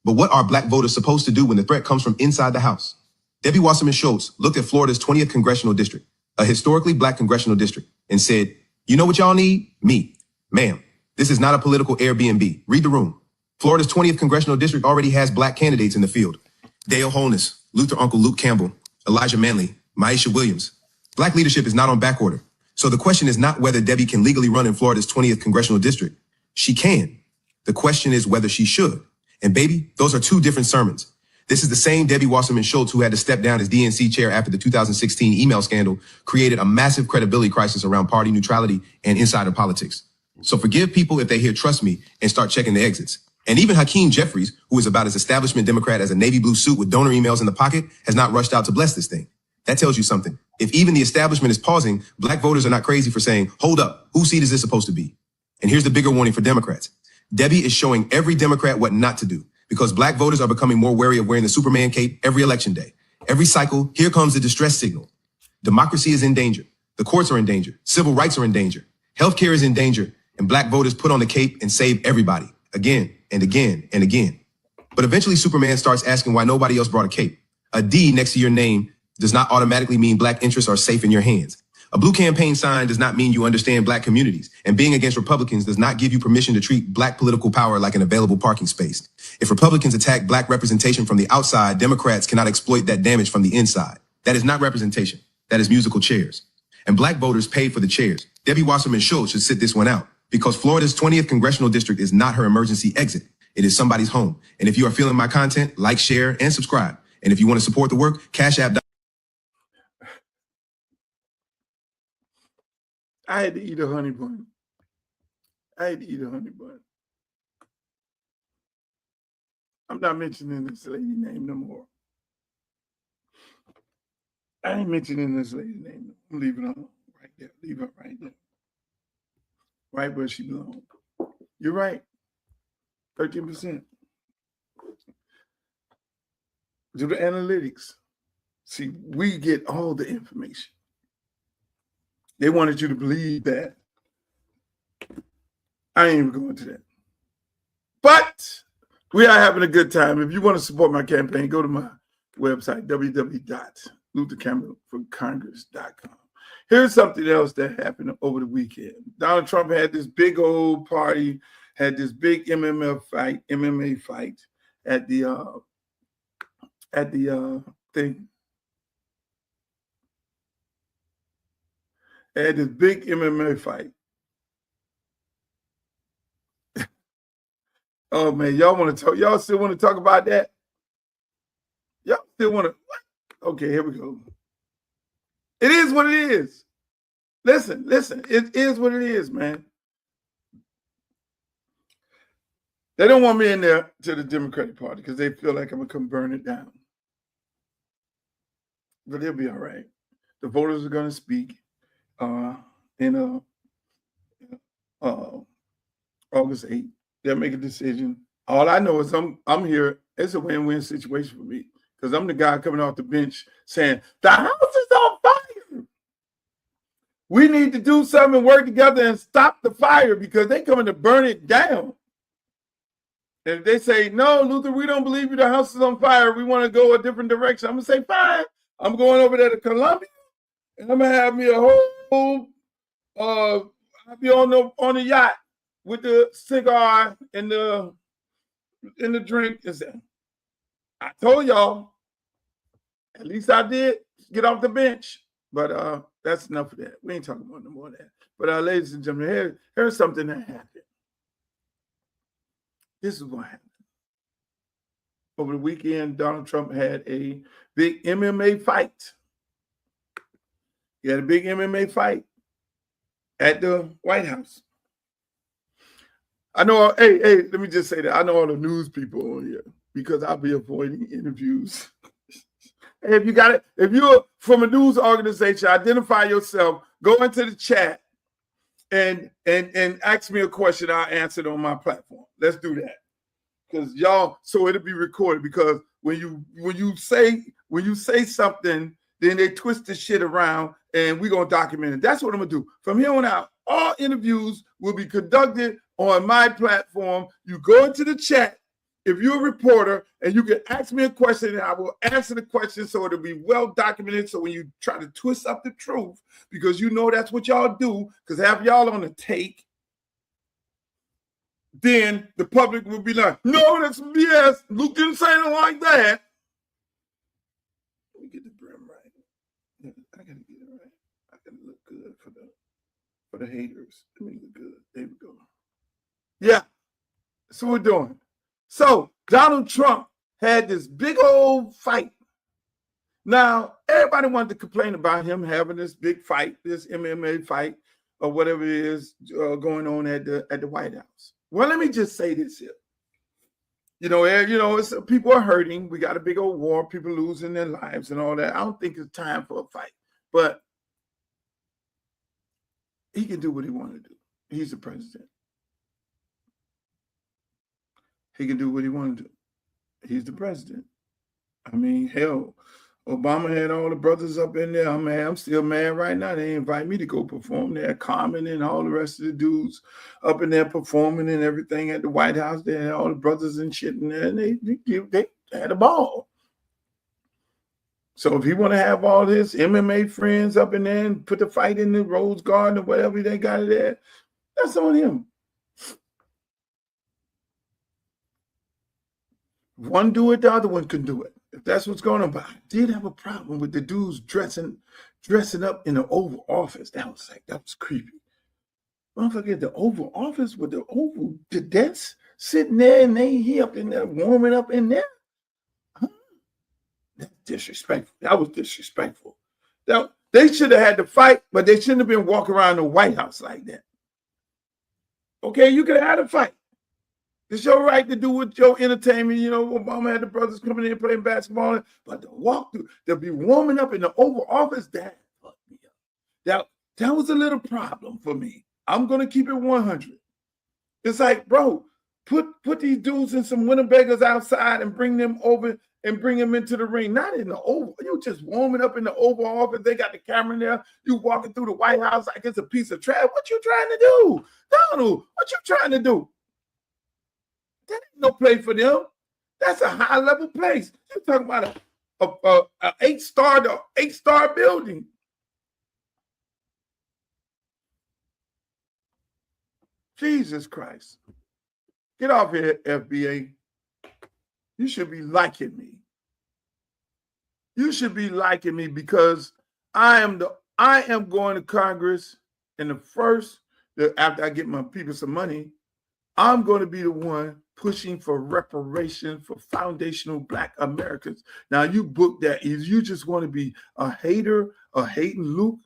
But what are black voters supposed to do when the threat comes from inside the House? Debbie Wasserman Schultz looked at Florida's 20th congressional district, a historically black congressional district, and said, you know what y'all need? Me. Ma'am, this is not a political Airbnb. Read the room. Florida's 20th congressional district already has black candidates in the field. Dale Holness, Luther Uncle Luke Campbell, Elijah Manley, Maisha Williams. Black leadership is not on back order. So the question is not whether Debbie can legally run in Florida's 20th congressional district. She can. The question is whether she should. And baby, those are two different sermons. This is the same Debbie Wasserman Schultz who had to step down as DNC chair after the 2016 email scandal created a massive credibility crisis around party neutrality and insider politics. So forgive people if they hear trust me and start checking the exits. And even Hakeem Jeffries, who is about as establishment Democrat as a navy blue suit with donor emails in the pocket, has not rushed out to bless this thing. That tells you something. If even the establishment is pausing, black voters are not crazy for saying, hold up, whose seat is this supposed to be? And here's the bigger warning for Democrats. Debbie is showing every Democrat what not to do because black voters are becoming more wary of wearing the Superman cape every election day. Every cycle, here comes the distress signal. Democracy is in danger. The courts are in danger. Civil rights are in danger. Healthcare is in danger. And black voters put on the cape and save everybody again and again and again. But eventually Superman starts asking why nobody else brought a cape. A D next to your name does not automatically mean black interests are safe in your hands. A blue campaign sign does not mean you understand black communities. And being against Republicans does not give you permission to treat black political power like an available parking space. If Republicans attack black representation from the outside, Democrats cannot exploit that damage from the inside. That is not representation. That is musical chairs. And black voters pay for the chairs. Debbie Wasserman Schultz should sit this one out. because Florida's 20th congressional district is not her emergency exit. It is somebody's home. And if you are feeling my content, like, share, and subscribe. And if you want to support the work, Cash App. I had to eat a honey bun. I'm not mentioning this lady name no more. I ain't mentioning this lady name. I'm leaving her right there. Leave her right there. Right where she belongs. You're right. 13%. Do the analytics. See, we get all the information. They wanted you to believe that. I ain't even going to that. But we are having a good time. If you want to support my campaign, go to my website, www.luthercampbellforcongress.com. Here's something else that happened over the weekend. Donald Trump had this big old party, had this big MMA fight at the thing. Had this big MMA fight. Oh man, y'all want to talk? Y'all still want to talk about that? Y'all still want to? Okay, here we go. It is what it is. Listen. It is what it is, man. They don't want me in there to the Democratic Party because they feel like I'm gonna come burn it down. But they'll be all right. The voters are gonna speak in August 8th. They'll make a decision. All I know is I'm here. It's a win-win situation for me because I'm the guy coming off the bench saying the house is on fire. We need to do something and work together and stop the fire because they're coming to burn it down. And if they say, no, Luther, we don't believe you, the house is on fire, we want to go a different direction, I'm going to say, fine. I'm going over there to Columbia, and I'm going to have me a whole, I'll be on the yacht with the cigar and the drink. I told y'all, at least I did get off the bench. But that's enough of that. We ain't talking about no more of that. But ladies and gentlemen, here's something that happened. This is what happened. Over the weekend, Donald Trump had a big MMA fight. He had a big MMA fight at the White House. I know, hey, let me just say that. I know all the news people on here because I'll be avoiding interviews. Hey, if you're from a news organization, identify yourself, go into the chat and ask me a question. I'll answer it on my platform. Let's do that. Because y'all, so it'll be recorded because when you say something, then they twist the shit around and we're gonna document it. That's what I'm gonna do. From here on out, all interviews will be conducted on my platform. You go into the chat if you're a reporter and you can ask me a question and I will answer the question so it'll be well documented. So when you try to twist up the truth, because you know that's what y'all do, because have y'all on the take, then the public will be like, no, that's BS. Luke didn't say it like that. Let me get the brim right. I gotta get it right. I gotta look good for the haters. Let me look good. There we go. Yeah, that's what we're doing. So Donald Trump had this big old fight. Now, everybody wanted to complain about him having this big fight, this MMA fight, or whatever it is going on at the White House. Well, let me just say this here. It's people are hurting. We got a big old war, people losing their lives and all that. I don't think it's time for a fight, but he can do what he wants to do. He's the president. He can do what he wanted to do. He's the president. I mean, hell, Obama had all the brothers up in there. I'm still mad right now. They invite me to go perform there. Carmen and all the rest of the dudes up in there performing and everything at the White House. They had all the brothers and shit in there, and they had a ball. So if he want to have all his MMA friends up in there and put the fight in the Rose Garden or whatever they got it there, that's on him. If one do it, the other one can do it. If that's what's going on. But I did have a problem with the dudes dressing up in the Oval Office. That was creepy. Motherfucker at the Oval Office with the Oval cadets sitting there and he up in there warming up in there. Huh? That's disrespectful. That was disrespectful. They should have had to fight, but they shouldn't have been walking around the White House like that. Okay, you could have had a fight. It's your right to do with your entertainment. You know, Obama had the brothers coming in playing basketball, but to walk through, to be warming up in the Oval Office, that fucked me up. That was a little problem for me. I'm gonna keep it 100. It's like, bro, put these dudes in some Winnebaggers outside and bring them over and bring them into the ring, not in the Oval. You just warming up in the Oval Office. They got the camera in there. You walking through the White House like it's a piece of trash. What you trying to do, Donald? What you trying to do? That ain't no place for them. That's a high level place. You're talking about a 8-star building. Jesus Christ. Get off here, FBA. You should be liking me. You should be liking me because I am going to Congress in after I get my people some money, I'm going to be the one pushing for reparations for foundational Black Americans. Now, you book that. If you just want to be a hater, a hating Luke,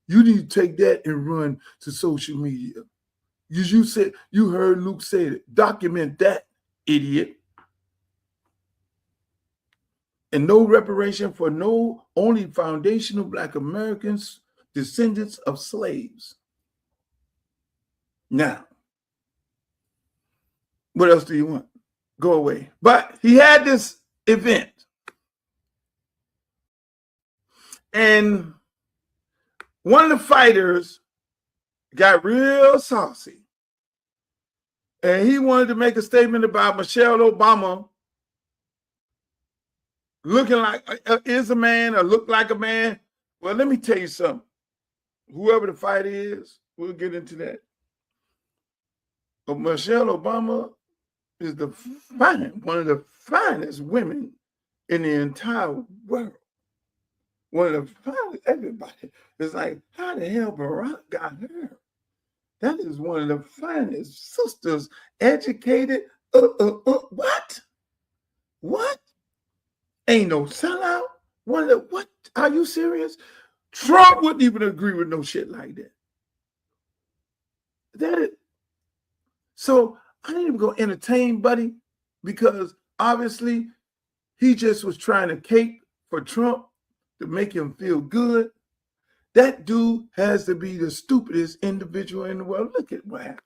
you need to take that and run to social media. You heard Luke say it. Document that, idiot. And no reparation for only foundational Black Americans, descendants of slaves. Now, what else do you want? Go away. But he had this event. And one of the fighters got real saucy. And he wanted to make a statement about Michelle Obama looking like is a man or look like a man. Well, let me tell you something. Whoever the fighter is, we'll get into that. But Michelle Obama is one of the finest women in the entire world. One of the finest, everybody. It's like, how the hell Barack got her? That is one of the finest sisters, educated. What? What? Ain't no sellout? What? Are you serious? Trump wouldn't even agree with no shit like that. So I didn't even go entertain Buddy because obviously he just was trying to cape for Trump to make him feel good. That dude has to be the stupidest individual in the world. Look at what happened.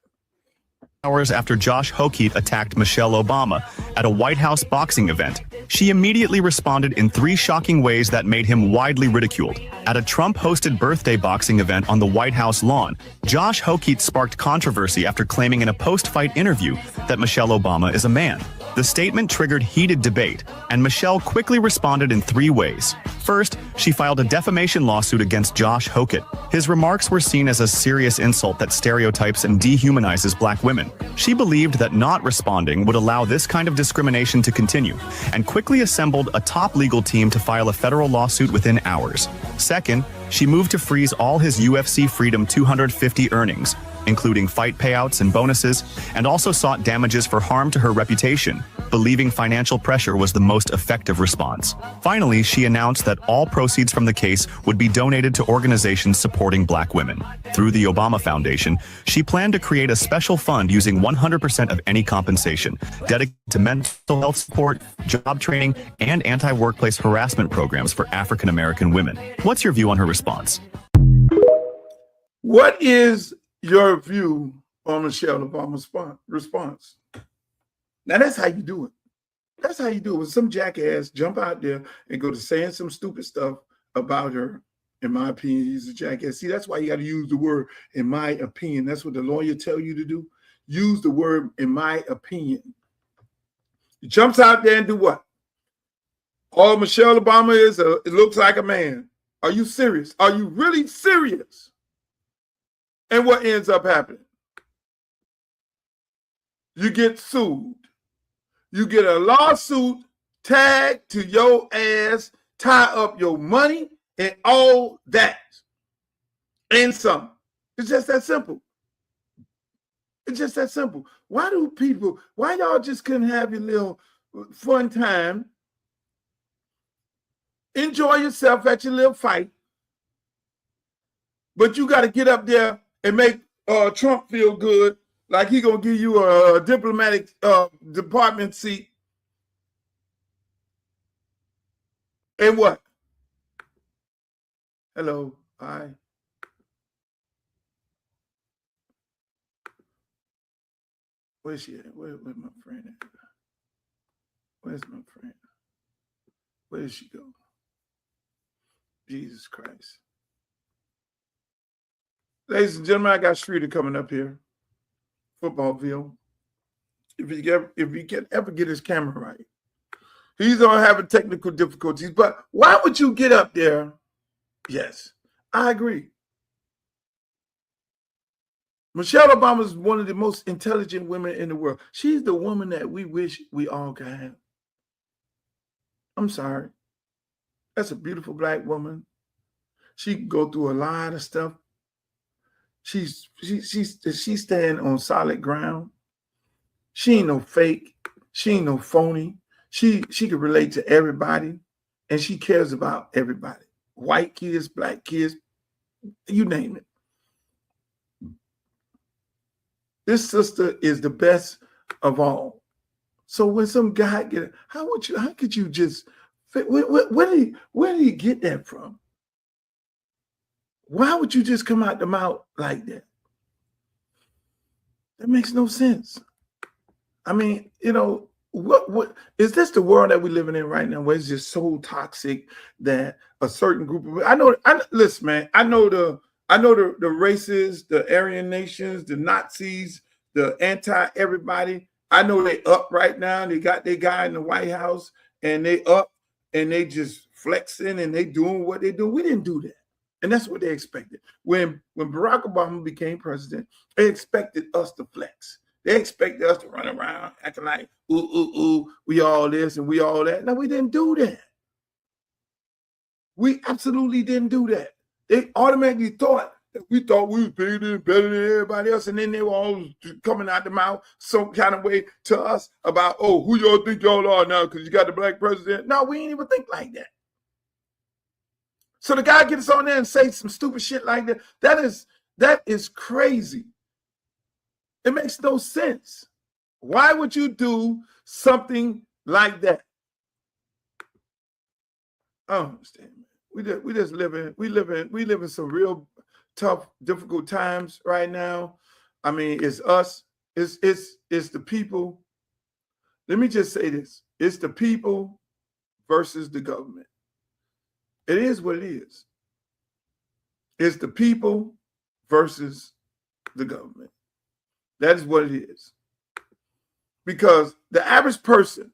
Hours after Josh Hochul attacked Michelle Obama at a White House boxing event, she immediately responded in 3 shocking ways that made him widely ridiculed. At a Trump-hosted birthday boxing event on the White House lawn, Josh Hochul sparked controversy after claiming in a post-fight interview that Michelle Obama is a man. The statement triggered heated debate, and Michelle quickly responded in 3 ways. First, she filed a defamation lawsuit against Josh Hochul. His remarks were seen as a serious insult that stereotypes and dehumanizes Black women. She believed that not responding would allow this kind of discrimination to continue, and quickly assembled a top legal team to file a federal lawsuit within hours. Second, she moved to freeze all his UFC Freedom 250 earnings, including fight payouts and bonuses, and also sought damages for harm to her reputation, believing financial pressure was the most effective response. Finally, she announced that all proceeds from the case would be donated to organizations supporting Black women. Through the Obama Foundation, she planned to create a special fund using 100% of any compensation, dedicated to mental health support, job training, and anti-workplace harassment programs for African American women. What's your view on her response? What is your view on Michelle Obama's response? Now, that's how you do it. That's how you do it. When some jackass jump out there and go to saying some stupid stuff about her, in my opinion, he's a jackass. See, that's why you got to use the word, in my opinion. That's what the lawyer tell you to do. Use the word, in my opinion. He jumps out there and do what? All Michelle Obama is, it looks like a man. Are you serious? Are you really serious? And what ends up happening? You get sued. You get a lawsuit tagged to your ass, tie up your money and all that. And some. It's just that simple. It's just that simple. Why y'all just couldn't have your little fun time, enjoy yourself at your little fight, but you got to get up there and make Trump feel good, like he gonna give you a diplomatic department seat. And what? Hello, hi. Where's she at? Where's my friend at? Where's my friend? Where did she go? Jesus Christ. Ladies and gentlemen, I got Streeter coming up here. Footballville. If he can ever get his camera right. He's on having technical difficulties. But why would you get up there? Yes, I agree. Michelle Obama is one of the most intelligent women in the world. She's the woman that we wish we all could have. I'm sorry. That's a beautiful black woman. She can go through a lot of stuff. She's standing on solid ground. She ain't no fake. She ain't no phony. She can relate to everybody, and she cares about everybody. White kids, black kids, you name it. This sister is the best of all. So when some guy how could you just, where did he get that from? Why would you just come out the mouth like that? That makes no sense. I mean, what is this the world that we're living in right now, where it's just so toxic that a certain group of listen, man, I know the racists, the Aryan nations, the Nazis, the anti-everybody. I know they up right now. They got their guy in the White House, and they up, and they just flexing, and they doing what they do. We didn't do that. And that's what they expected. When Barack Obama became president, they expected us to flex. They expected us to run around acting like, ooh, we all this and we all that. No, we didn't do that. We absolutely didn't do that. They automatically thought that we was bigger and better than everybody else. And then they were all coming out the mouth some kind of way to us about, oh, who y'all think y'all are now because you got the black president. No, we ain't even think like that. So the guy gets on there and say some stupid shit like that. That is crazy. It makes no sense. Why would you do something like that? I don't understand. We just live in some real tough, difficult times right now. I mean, it's us. It's the people. Let me just say this. It's the people versus the government. It is what it is. It's the people versus the government. That is what it is. Because the average person,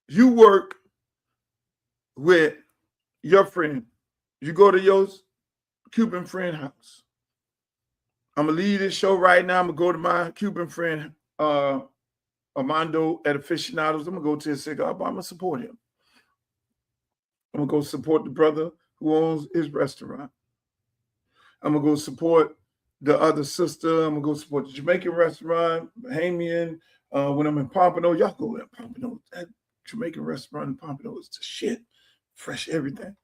you work with your friend. You go to your Cuban friend house. I'm going to leave this show right now. I'm going to go to my Cuban friend, Armando at Aficionados. I'm going to go to his cigar bar. I'm going to support him. I'm going to go support the brother who owns his restaurant. I'm going to go support the other sister. I'm going to go support the Jamaican restaurant, Bahamian. When I'm in Pompano, y'all go to Pompano. That Jamaican restaurant in Pompano is the shit. Fresh everything.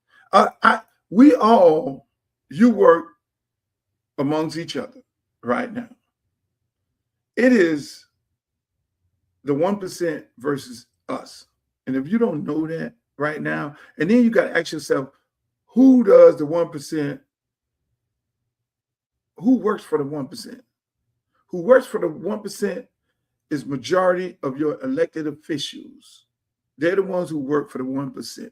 You work amongst each other right now. It is the 1% versus us. And if you don't know that right now, and then you got to ask yourself, who does the 1%? Who works for the 1%? Who works for the 1% is majority of your elected officials. They're the ones who work for the 1%.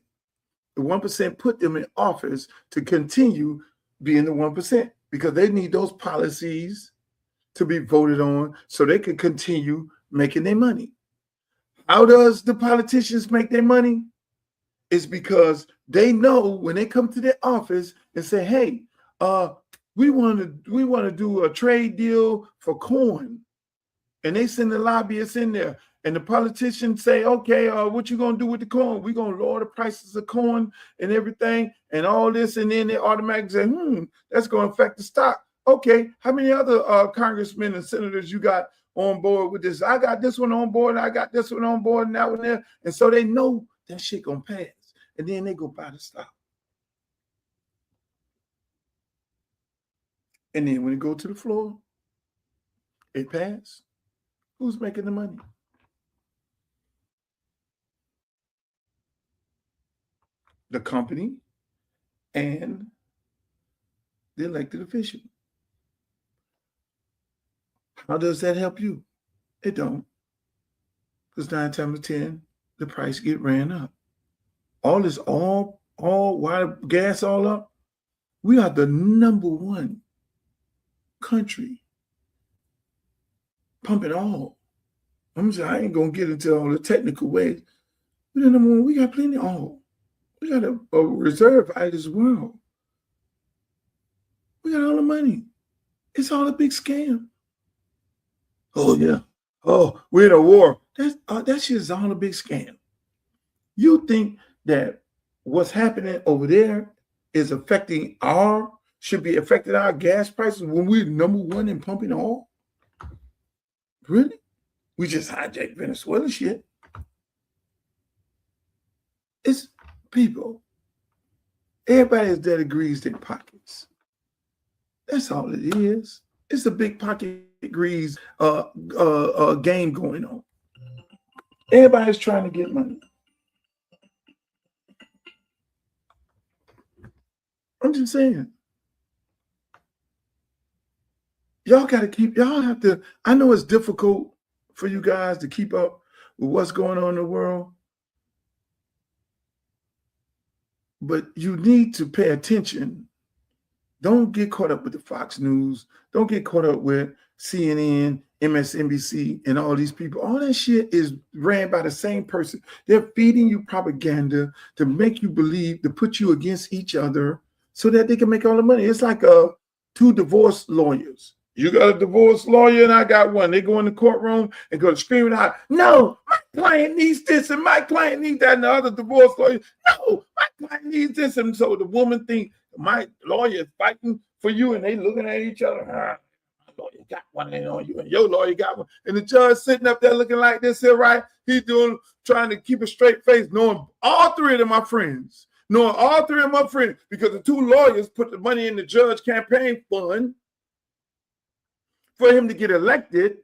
The 1% put them in office to continue being the 1% because they need those policies to be voted on so they can continue making their money. How does the politicians make their money? It's because they know when they come to their office and say, hey, we want to do a trade deal for corn. And they send the lobbyists in there. And the politicians say, okay, what you going to do with the corn? We're going to lower the prices of corn and everything and all this. And then they automatically say, that's going to affect the stock. Okay, how many other congressmen and senators you got on board with this. I got this one on board, and I got this one on board, and that one there. And so they know that shit gonna pass. And then they go buy the stock. And then when it go to the floor, it passed. Who's making the money? The company and the elected official. How does that help you? It don't. Because 9 times out of 10, the price get ran up. All this, all why gas all up? We are the #1 country pumping oil. I'm saying I ain't gonna get into all the technical ways. We're the #1. We got plenty of oil. We got a reserve out of this world. We got all the money. It's all a big scam. Oh yeah. Oh, we're in a war. That shit is all a big scam. You think that what's happening over there is should be affecting our gas prices when we're #1 in pumping oil? Really? We just hijacked Venezuela shit. It's people. Everybody is that agrees their pockets. That's all it is. It's a big pocket grease game going on. Everybody's trying to get money. I'm just saying. Y'all have to, I know it's difficult for you guys to keep up with what's going on in the world, but you need to pay attention. Don't get caught up with the Fox News. Don't get caught up with CNN, MSNBC, and all these people. All that shit is ran by the same person. They're feeding you propaganda to make you believe, to put you against each other so that they can make all the money. It's like 2 divorce lawyers. You got a divorce lawyer and I got one. They go in the courtroom and go screaming out, no, my client needs this and my client needs that. And the other divorce lawyer, no, my client needs this. And so the woman thinks my lawyer is fighting for you and they looking at each other. My lawyer got one and on you and your lawyer got one. And the judge sitting up there looking like this here, right? He's trying to keep a straight face, knowing all 3 of them are friends. Knowing all 3 of them are friends because the 2 lawyers put the money in the judge campaign fund for him to get elected.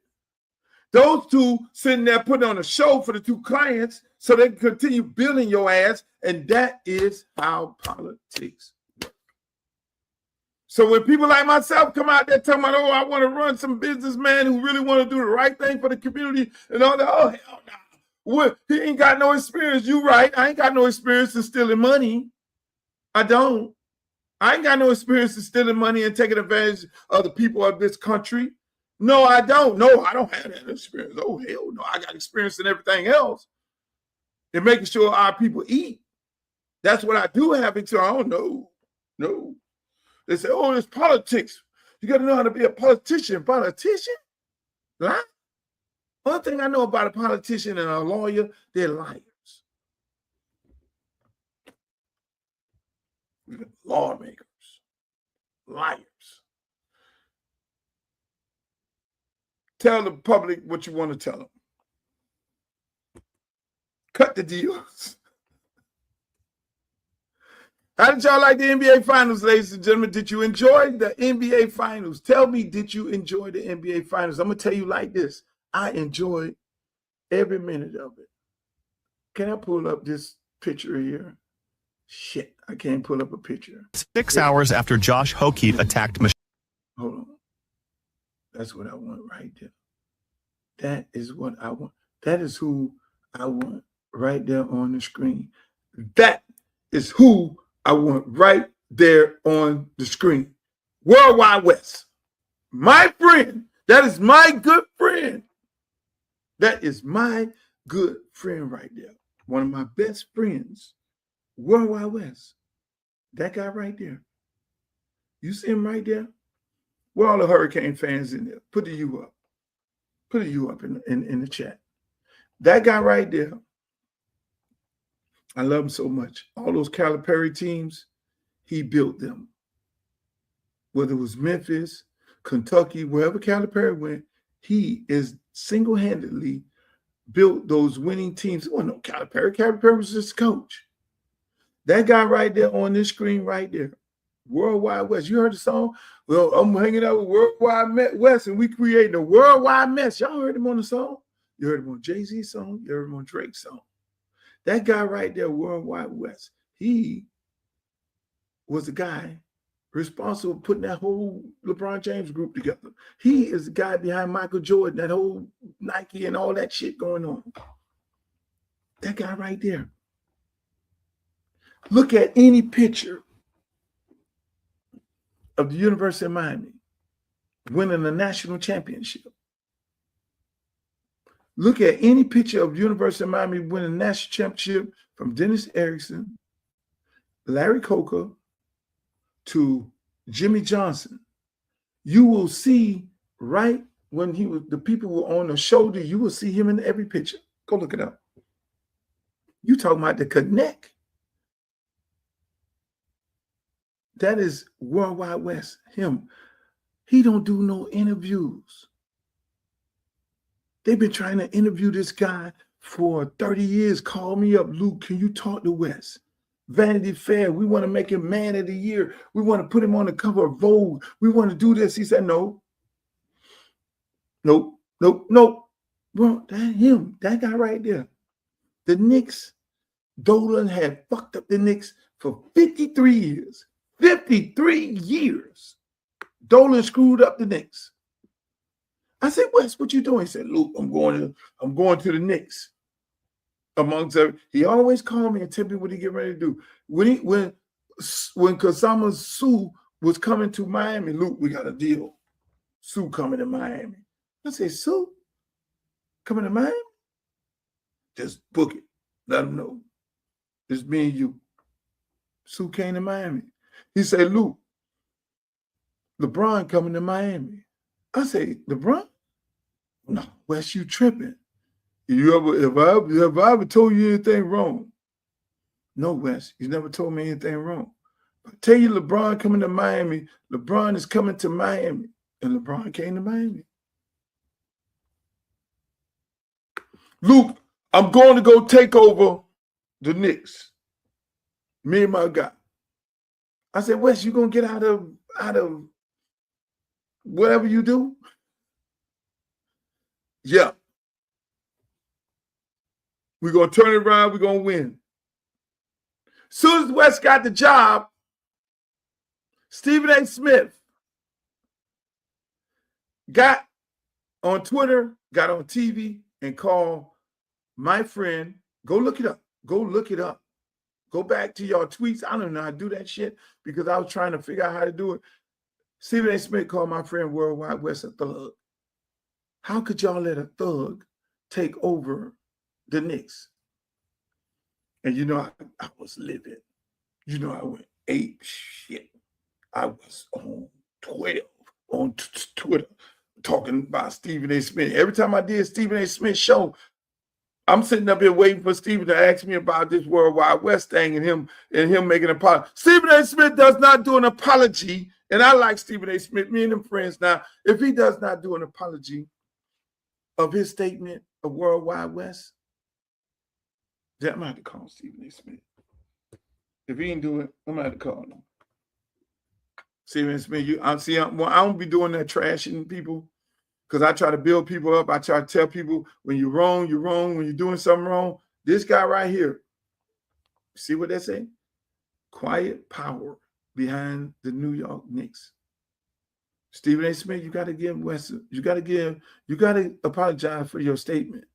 Those 2 sitting there putting on a show for the 2 clients so they can continue building your ass. And that is how politics works. So when people like myself come out there talking about, oh, I want to run some businessman who really want to do the right thing for the community and all that, oh, hell no. Well, he ain't got no experience. You right. I ain't got no experience in stealing money. I don't. I ain't got no experience in stealing money and taking advantage of the people of this country. No, I don't. No, I don't have that experience. Oh, hell no. I got experience in everything else. And making sure our people eat. That's what I do have. So I don't know. No. They say, oh, it's politics. You got to know how to be a politician. Politician? Lie? One thing I know about a politician and a lawyer, they're liars. Lawmakers. Liars. Tell the public what you want to tell them. Cut the deals. How did y'all like the NBA Finals, ladies and gentlemen? Did you enjoy the NBA Finals? Tell me, did you enjoy the NBA Finals? I'm going to tell you like this. I enjoyed every minute of it. Can I pull up this picture here? Shit, I can't pull up a picture. 6 hours after Josh Hokeet attacked Michelle. Hold on. That's what I want right there. That is what I want. That is who I want right there on the screen. That is who I want right there on the screen. World Wide Wes. My friend. That is my good friend. That is my good friend right there. One of my best friends. World Wide Wes. That guy right there. You see him right there? Where all the Hurricane fans in there? Put the U up. Put a U up in the chat. That guy right there. I love him so much. All those Calipari teams, he built them. Whether it was Memphis, Kentucky, wherever Calipari went, he is single-handedly built those winning teams. It wasn't no Calipari. Calipari was just coach. That guy right there on this screen right there, Worldwide Wes. You heard the song? Well, I'm hanging out with Worldwide Wes, and we creating a worldwide mess. Y'all heard him on the song? You heard him on Jay-Z's song? You heard him on Drake's song? That guy right there, Worldwide Wes, he was the guy responsible for putting that whole LeBron James group together. He is the guy behind Michael Jordan, that whole Nike and all that shit going on. That guy right there. Look at any picture of the University of Miami winning a national championship. Look at any picture of University of Miami winning a national championship from Dennis Erickson, Larry Coker, to Jimmy Johnson. You will see right when the people were on the shoulder, you will see him in every picture. Go look it up. You talking about the connect. That is Worldwide Wes, him. He don't do no interviews. They've been trying to interview this guy for 30 years. Call me up, Luke, can you talk to Wes? Vanity Fair, we want to make him Man of the Year. We want to put him on the cover of Vogue. We want to do this. He said, no. Nope. Bro, that him, that guy right there. The Knicks, Dolan had fucked up the Knicks for 53 years. 53 years. Dolan screwed up the Knicks. I said, Wes, what you doing? He said, Luke, I'm going to the Knicks. Amongst every, he always called me and tell me what he get ready to do. When Kasama Sue was coming to Miami, Luke, we got a deal. Sue coming to Miami. I said, Sue coming to Miami? Just book it. Let him know. It's me and you. Sue came to Miami. He said, Luke, LeBron coming to Miami. I say, LeBron? No, Wes, you tripping. If I ever told you anything wrong? No, Wes, you never told me anything wrong. I tell you, LeBron coming to Miami. LeBron is coming to Miami. And LeBron came to Miami. Luke, I'm going to go take over the Knicks. Me and my guy. I said, Wes, you gonna get out of whatever you do? Yeah. We're gonna turn it around, we're gonna win. Soon as Wes got the job, Stephen A. Smith got on Twitter, got on TV, and called my friend. Go look it up. Go look it up. Go back to your tweets. I don't know how to do that shit because I was trying to figure out how to do it. Stephen A. Smith called my friend Worldwide Wes a thug. How could y'all let a thug take over the Knicks? And you know, I was livid. You know, I went ape shit. I was on 12 on Twitter talking about Stephen A. Smith. Every time I did Stephen A. Smith show, I'm sitting up here waiting for Stephen to ask me about this Worldwide Wes thing and him making an apology. Stephen A. Smith does not do an apology, and I like Stephen A. Smith, me and him friends now. If he does not do an apology of his statement of Worldwide Wes, then I'm going to have to call Stephen A. Smith. If he ain't do it, I'm going to have to call him. Stephen A. Smith, I don't be doing that trashing people. Because I try to build people up. I try to tell people when you're wrong, you're wrong. When you're doing something wrong, this guy right here, see what they say? Quiet power behind the New York Knicks. Stephen A. Smith, you got to give Wes, you got to apologize for your statement.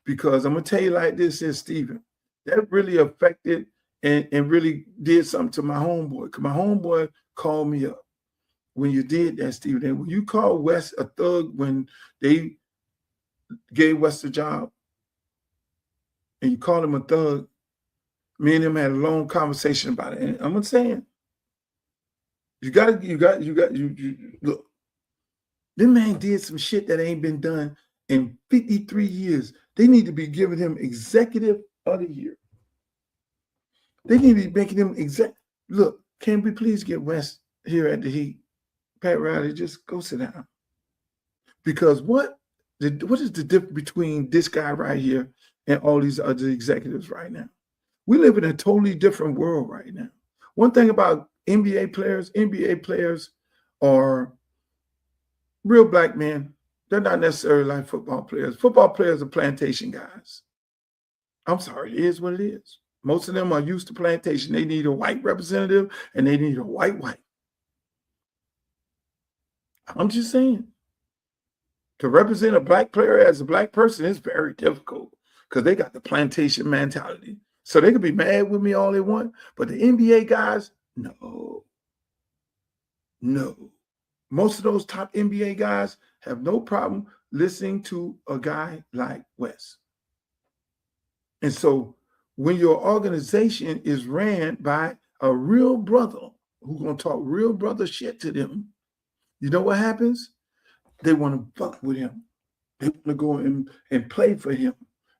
Because I'm going to tell you like this, says Stephen, that really affected and really did something to my homeboy. Because my homeboy called me up. When you did that, Stephen, and when you called Wes a thug when they gave Wes the job, and you called him a thug, me and him had a long conversation about it. And I'm saying, you look, this man did some shit that ain't been done in 53 years. They need to be giving him Executive of the Year. They need to be making him Look, can we please get Wes here at the Heat? Pat Riley, just go sit down. Because what What is the difference between this guy right here and all these other executives right now? We live in a totally different world right now. One thing about NBA players are real black men. They're not necessarily like football players. Football players are plantation guys. I'm sorry, it is what it is. Most of them are used to plantation. They need a white representative and they need a white wife. I'm just saying. To represent a black player as a black person is very difficult because they got the plantation mentality. So they could be mad with me all they want, but the NBA guys, no. Most of those top NBA guys have no problem listening to a guy like Wes. And so when your organization is ran by a real brother who's going to talk real brother shit to them, you know what happens? They want to fuck with him. They want to go and play for him.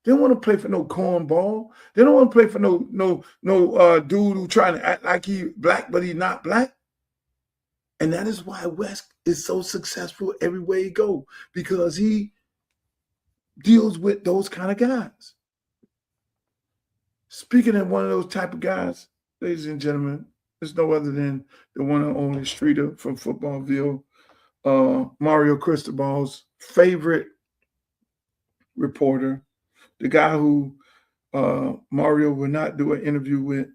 They don't want to play for no cornball. They don't want to play for no dude who trying to act like he black, but he's not black. And that is why Wes is so successful everywhere he go, because he deals with those kind of guys. Speaking of one of those type of guys, ladies and gentlemen, there's no other than the one and only Streeter from Footballville, Mario Cristobal's favorite reporter, the guy who Mario will not do an interview with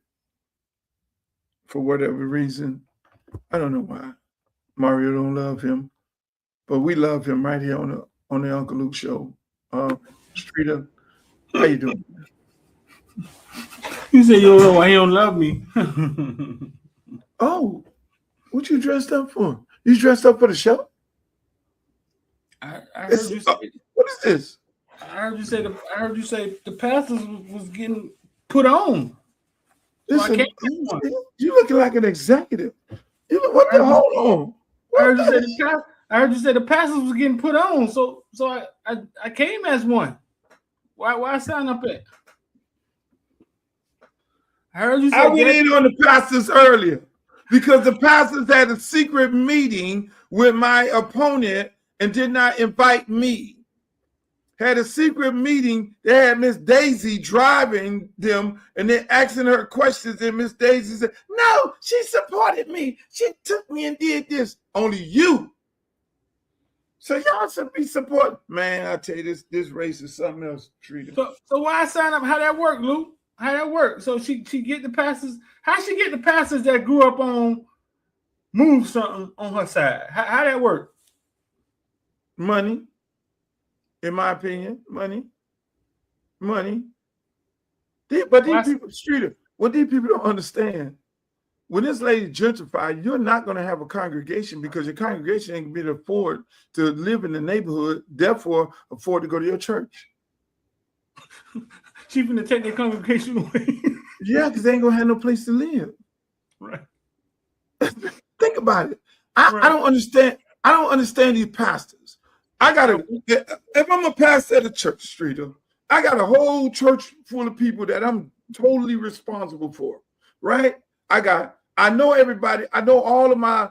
for whatever reason. I don't know why. Mario don't love him, but we love him right here on the Uncle Luke Show. Streeter, how you doing? You say you don't know why he don't love me. Oh, what you dressed up for? You dressed up for the show? I heard you say, what is this? I heard you say the pastors was getting put on. Listen, you looking like an executive. You look, what the hold on? I heard you say the pastors was getting put on. So I came as one. Why sign up at? I heard you say I went in on the pastors earlier because the pastors had a secret meeting with my opponent and did not invite me. Had a secret meeting. They had Miss Daisy driving them and then asking her questions. And Miss Daisy said, no, she supported me. She took me and did this. Only you. So y'all should be supporting. Man, I tell you, this race is something else, Trina. So why sign up? How that work, Luke? How that work? So she get the pastors. How she get the pastors that grew up on Move Something on her side? How that work? Money. In my opinion, money. But these people, Streeter, what these people don't understand, when this lady gentrified, you're not going to have a congregation because your congregation ain't going to afford to live in the neighborhood, therefore afford to go to your church. She's going to take their congregation away. Yeah, because they ain't going to have no place to live. Right. Think about it. I don't understand. I don't understand these pastors. If I'm a pastor at a church, Streeter, I got a whole church full of people that I'm totally responsible for, right? I know everybody. I know all of my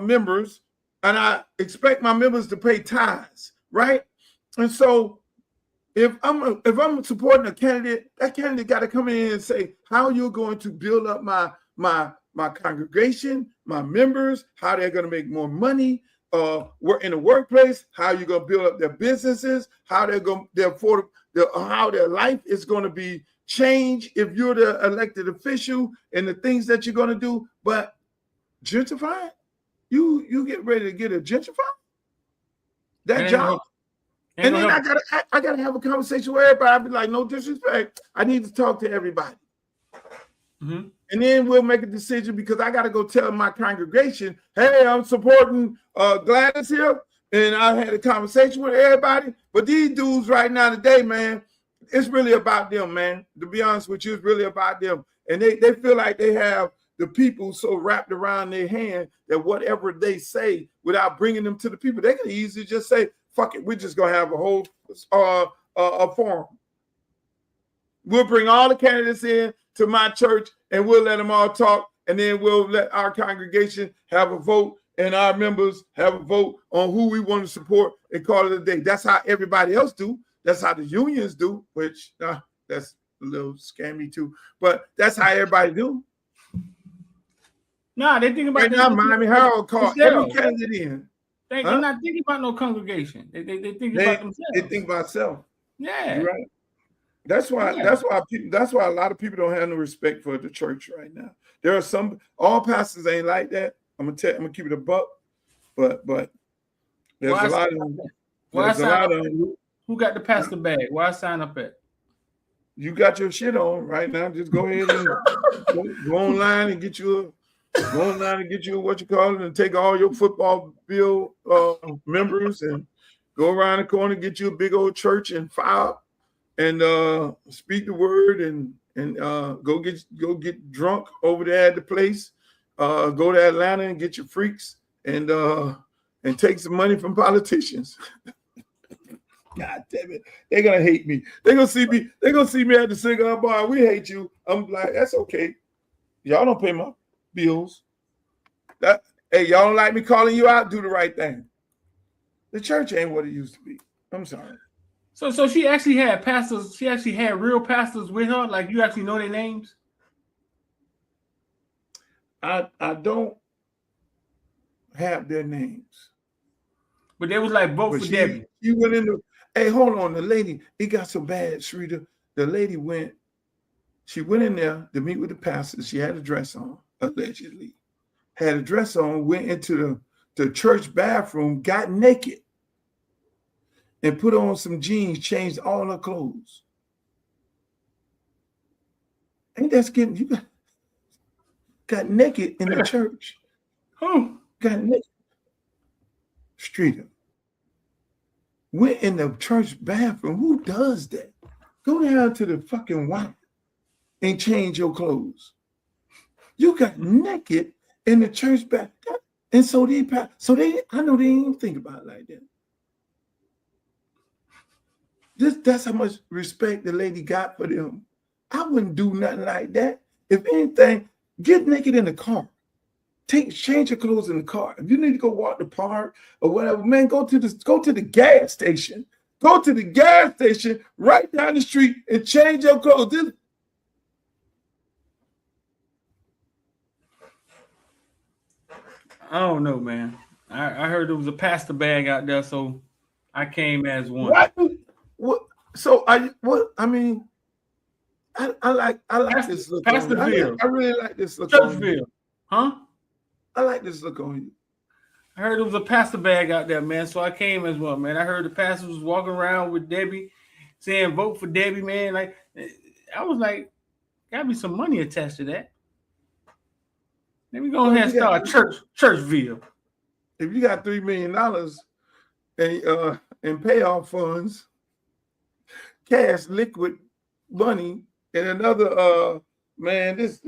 members, and I expect my members to pay tithes, right? And so if I'm supporting a candidate, that candidate got to come in and say how you're going to build up my congregation, my members, how they're going to make more money. Work in the workplace, how you're gonna build up their businesses, how how their life is gonna be changed if you're the elected official and the things that you're gonna do. But gentrify, you get ready to get a gentrify that job, and then I gotta have a conversation with everybody. I'll be like, no disrespect, I need to talk to everybody. Mm-hmm. And then we'll make a decision because I got to go tell my congregation, hey, I'm supporting Gladys here. And I had a conversation with everybody. But these dudes right now today, man, it's really about them, man. To be honest with you, it's really about them. And they feel like they have the people so wrapped around their hand that whatever they say without bringing them to the people, they can easily just say, fuck it, we're just going to have a whole forum. We'll bring all the candidates in to my church and we'll let them all talk, and then we'll let our congregation have a vote, and our members have a vote on who we want to support and call it a day. That's how everybody else do. That's how the unions do, which that's a little scammy too. But that's how everybody do. Nah, they think about right now. Miami Herald called every candidate in. They're not thinking about no congregation. They think about themselves. They think about self. Yeah, you're right. That's why a lot of people don't have no respect for the church right now. There are all pastors ain't like that. I'm gonna keep it a buck, but there's a lot of them. Who got the pastor bag? Why I sign up at? You got your shit on right now. Just go ahead and go online and get you what you call it, and take all your football bill members and go around the corner, get you a big old church and fire and speak the word and go get drunk over there at the place. Go to Atlanta and get your freaks and take some money from politicians. God damn it. They're gonna hate me. They're gonna see me at the cigar bar. We hate you. I'm like, that's okay. Y'all don't pay my bills. Hey, y'all don't like me calling you out, do the right thing. The church ain't what it used to be. I'm sorry. So she actually had pastors, she actually had real pastors with her, like you actually know their names? I don't have their names. But they was like vote for Debbie. She went into, hey, hold on, the lady, it got so bad, Shrita. The lady went in there to meet with the pastor. She had a dress on, allegedly. Had a dress on, went into the church bathroom, got naked, and put on some jeans, changed all her clothes. Ain't that getting, you got naked in the church. Who? Got naked. Streeter. Went in the church bathroom. Who does that? Go down to the fucking wine and change your clothes. You got naked in the church bathroom. And I know they didn't even think about it like that. That's how much respect the lady got for them. I wouldn't do nothing like that. If anything, get naked in the car. Change your clothes in the car. If you need to go walk the park or whatever, man, go to the gas station. Go to the gas station right down the street and change your clothes. I don't know, man. I heard there was a pastor bag out there, so I came as one. What? So I like this look on you. I really like this look on you. Huh? I like this look on you. I heard there was a pastor bag out there, man. So I came as one, man. I heard the pastor was walking around with Debbie, saying vote for Debbie, man. Like I was like, gotta be some money attached to that. Let me go ahead and start Churchville. If you got $3 million in payoff funds, cash, liquid money, and another man, this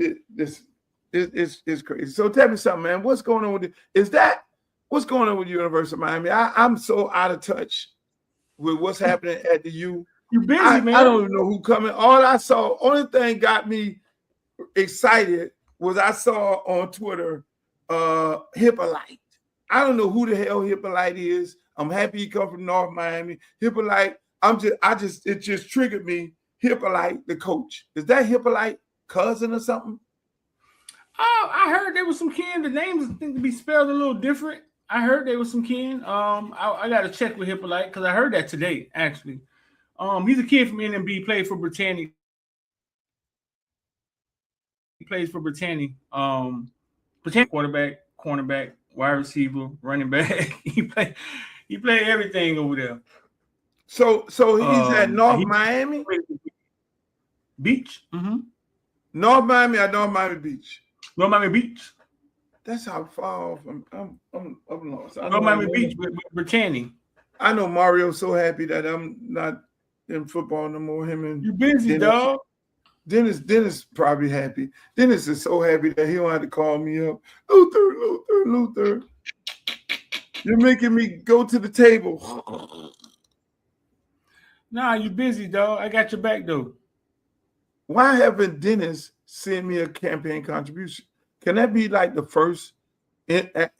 is crazy. So tell me something, man. What's going on with it? What's going on with University of Miami? I'm so out of touch with what's happening at the U. You busy, man. I don't even know who coming. Only thing got me excited was I saw on Twitter Hippolyte. I don't know who the hell Hippolyte is. I'm happy he come from North Miami. Hippolyte, it just triggered me. Hippolyte, the coach. Is that Hippolyte cousin or something? Oh, I heard there was some kin. The names think to be spelled a little different. I heard there was some kin. I got to check with Hippolyte because I heard that today, actually. He's a kid from NMB, played for Britannia. He plays for Britannia. Britannia quarterback, cornerback, wide receiver, running back. He play everything over there. So he's at North Miami Beach. Mm-hmm. North Miami or North Miami Beach? North Miami Beach. That's how far off I'm lost. North Miami Beach with Britannia. I know Mario's so happy that I'm not in football no more. Him and you busy, dog. Dennis probably happy. Dennis is so happy that he don't have to call me up. Luther. You're making me go to the table. Nah, you busy, dog. I got your back, though. Why haven't Dennis sent me a campaign contribution? Can that be like the first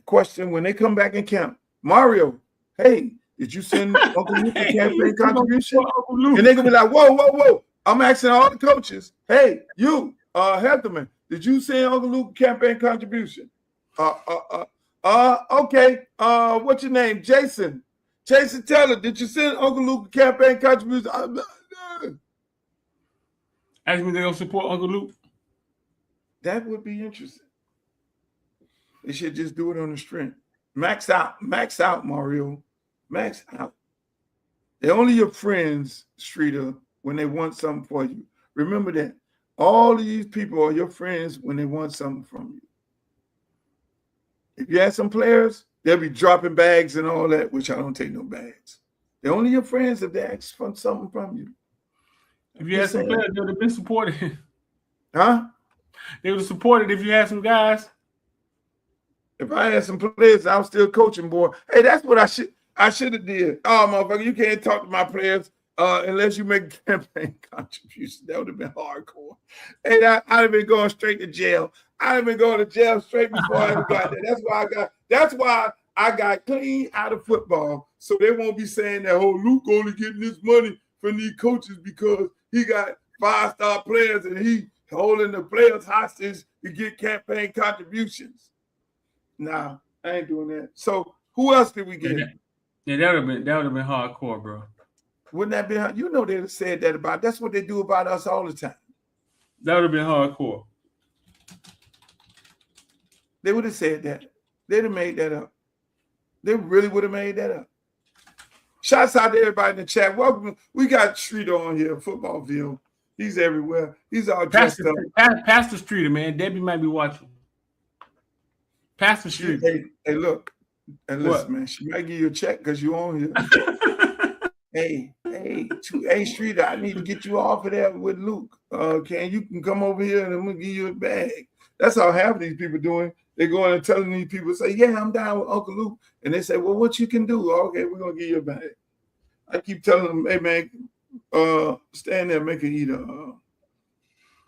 question when they come back in camp. Mario, hey, did you send Uncle Luke a campaign contribution? And they're gonna be like, whoa. I'm asking all the coaches, hey, you, Heatherman, did you send Uncle Luke a campaign contribution? Okay. What's your name? Jason Taylor, did you send Uncle Luke a campaign contribution? Ask me, they gonna support Uncle Luke. That would be interesting. They should just do it on the strength. Max out, Mario. Max out. They're only your friends, Streeter, when they want something for you. Remember that. All of these people are your friends when they want something from you. If you have some players, they'll be dropping bags and all that, which I don't take no bags. They're only your friends if they ask for something from you. If you had some players, they would have been supported. Huh? They would have supported if you had some guys. If I had some players, I was still coaching, boy. Hey, that's what I should have did. Oh, motherfucker, you can't talk to my players unless you make a campaign contribution. That would have been hardcore. And I'd have been going straight to jail. I'd have been going to jail straight before I ever got there. That's why I got clean out of football. So they won't be saying that, oh, Luke only getting this money from these coaches because he got 5-star players and he holding the players hostage to get campaign contributions. Nah, I ain't doing that. So who else did we get? Yeah, that would have been hardcore, bro. Wouldn't that be? You know they'd have said that about. That's what they do about us all the time. That would have been hardcore. They would have said that. They'd have made that up. They really would have made that up. Shouts out to everybody in the chat. Welcome. We got Streeter on here, Footballville. He's everywhere. He's all dressed up. Pastor Streeter, man. Debbie might be watching. Pastor Streeter. Hey, look. And listen, man, she might give you a check because you're on here. hey, Streeter, I need to get you off of there with Luke. You can come over here and I'm gonna give you a bag. That's how half of these people doing. They're going and telling these people, say, yeah, I'm down with Uncle Luke. And they say, well, what you can do? Okay, we're gonna give you a bag. I keep telling them, hey man, stand there, make it eat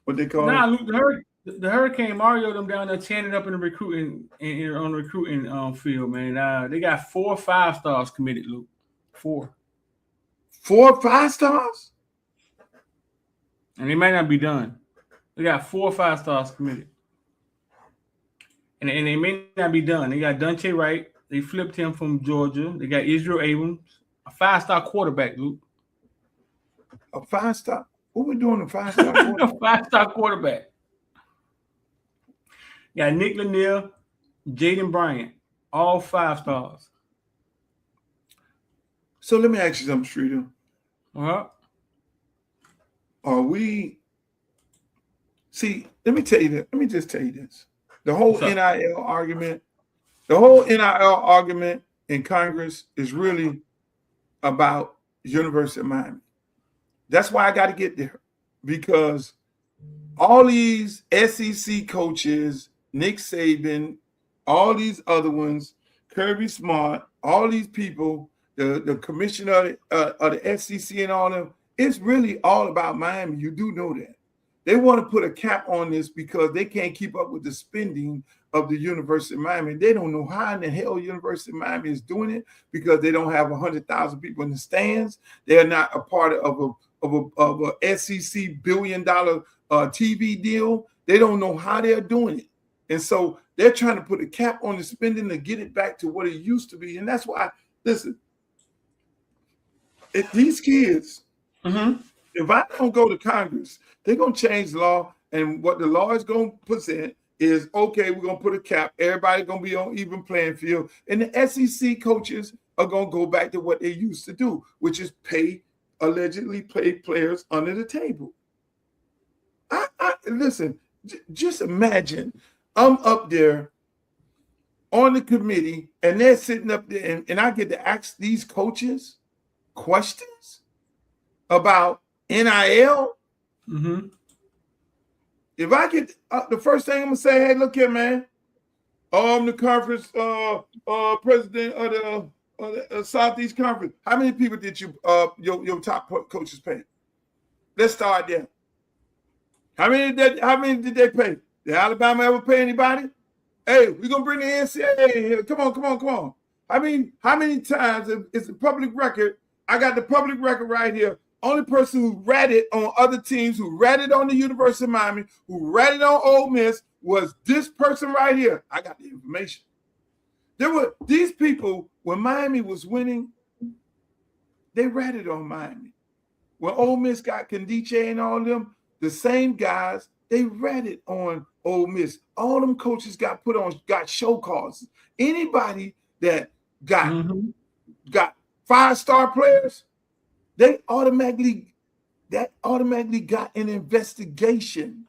what they call it. Luke, the Hurricane Mario them down there chanting up in the recruiting on the recruiting field, man. They got 4 5-stars committed, Luke. 4 5-stars? And they might not be done. They got 4 5-stars committed. And they may not be done. They got Dante Wright. They flipped him from Georgia. They got Israel Abrams, a 5-star quarterback, Luke. A 5-star? What we doing a 5-star quarterback? A 5-star quarterback. Got Nick Lanier, Jaden Bryant, all 5 stars. So let me ask you something, Streeter. Are we? See, let me tell you that. Let me just tell you this. The whole NIL argument in Congress is really about University of Miami. That's why I got to get there, because all these SEC coaches, Nick Saban, all these other ones, Kirby Smart, all these people, the commissioner of the SEC and all them, it's really all about Miami. You do know that. They want to put a cap on this because they can't keep up with the spending of the University of Miami. They don't know how in the hell University of Miami is doing it, because they don't have 100,000 people in the stands. They are not a part of a SEC $1 billion TV deal. They don't know how they're doing it. And so they're trying to put a cap on the spending to get it back to what it used to be. And that's why, listen, if these kids, if I don't go to Congress, they're going to change the law. And what the law is going to present is, okay, we're going to put a cap. Everybody's going to be on even playing field. And the SEC coaches are going to go back to what they used to do, which is allegedly pay players under the table. Listen, just imagine I'm up there on the committee and they're sitting up there and I get to ask these coaches questions about NIL. If I get the first thing I'm gonna say, hey, look here, man. I'm the conference president of the Southeast Conference. How many people did you your top coaches pay? Let's start there. How many did they pay? Did Alabama ever pay anybody? Hey, we're gonna bring the NCAA here. Come on. How many times it's a public record? I got the public record right here. Only person who ratted on other teams, who ratted on the University of Miami, who ratted on Ole Miss was this person right here. I got the information. There were these people when Miami was winning, they ratted on Miami. When Ole Miss got Candice and all them, the same guys, they ratted on Ole Miss. All them coaches got show causes. Anybody that got 5-star players, that automatically got an investigation.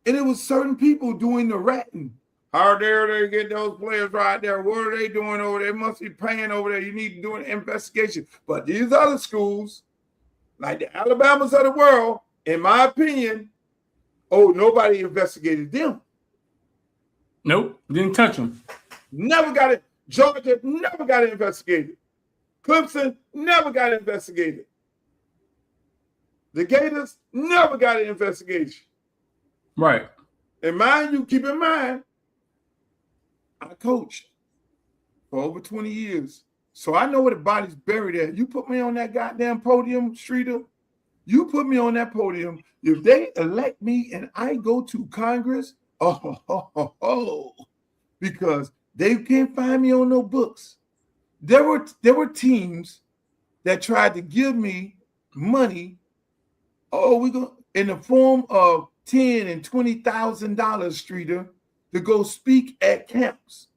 And it was certain people doing the ratting. How dare they get those players right there? What are they doing over there? They must be paying over there. You need to do an investigation. But these other schools, like the Alabamas of the world, in my opinion, nobody investigated them. Nope, didn't touch them. Never got it. Georgia never got investigated. Clemson never got investigated. The Gators never got an investigation. Right. And mind you, keep in mind, I coached for over 20 years. So I know where the body's buried at. You put me on that goddamn podium, Streeter, you put me on that podium. If they elect me and I go to Congress, because they can't find me on no books. There were teams that tried to give me money. We go in the form of $10,000 and $20,000, Streeter, to go speak at camps.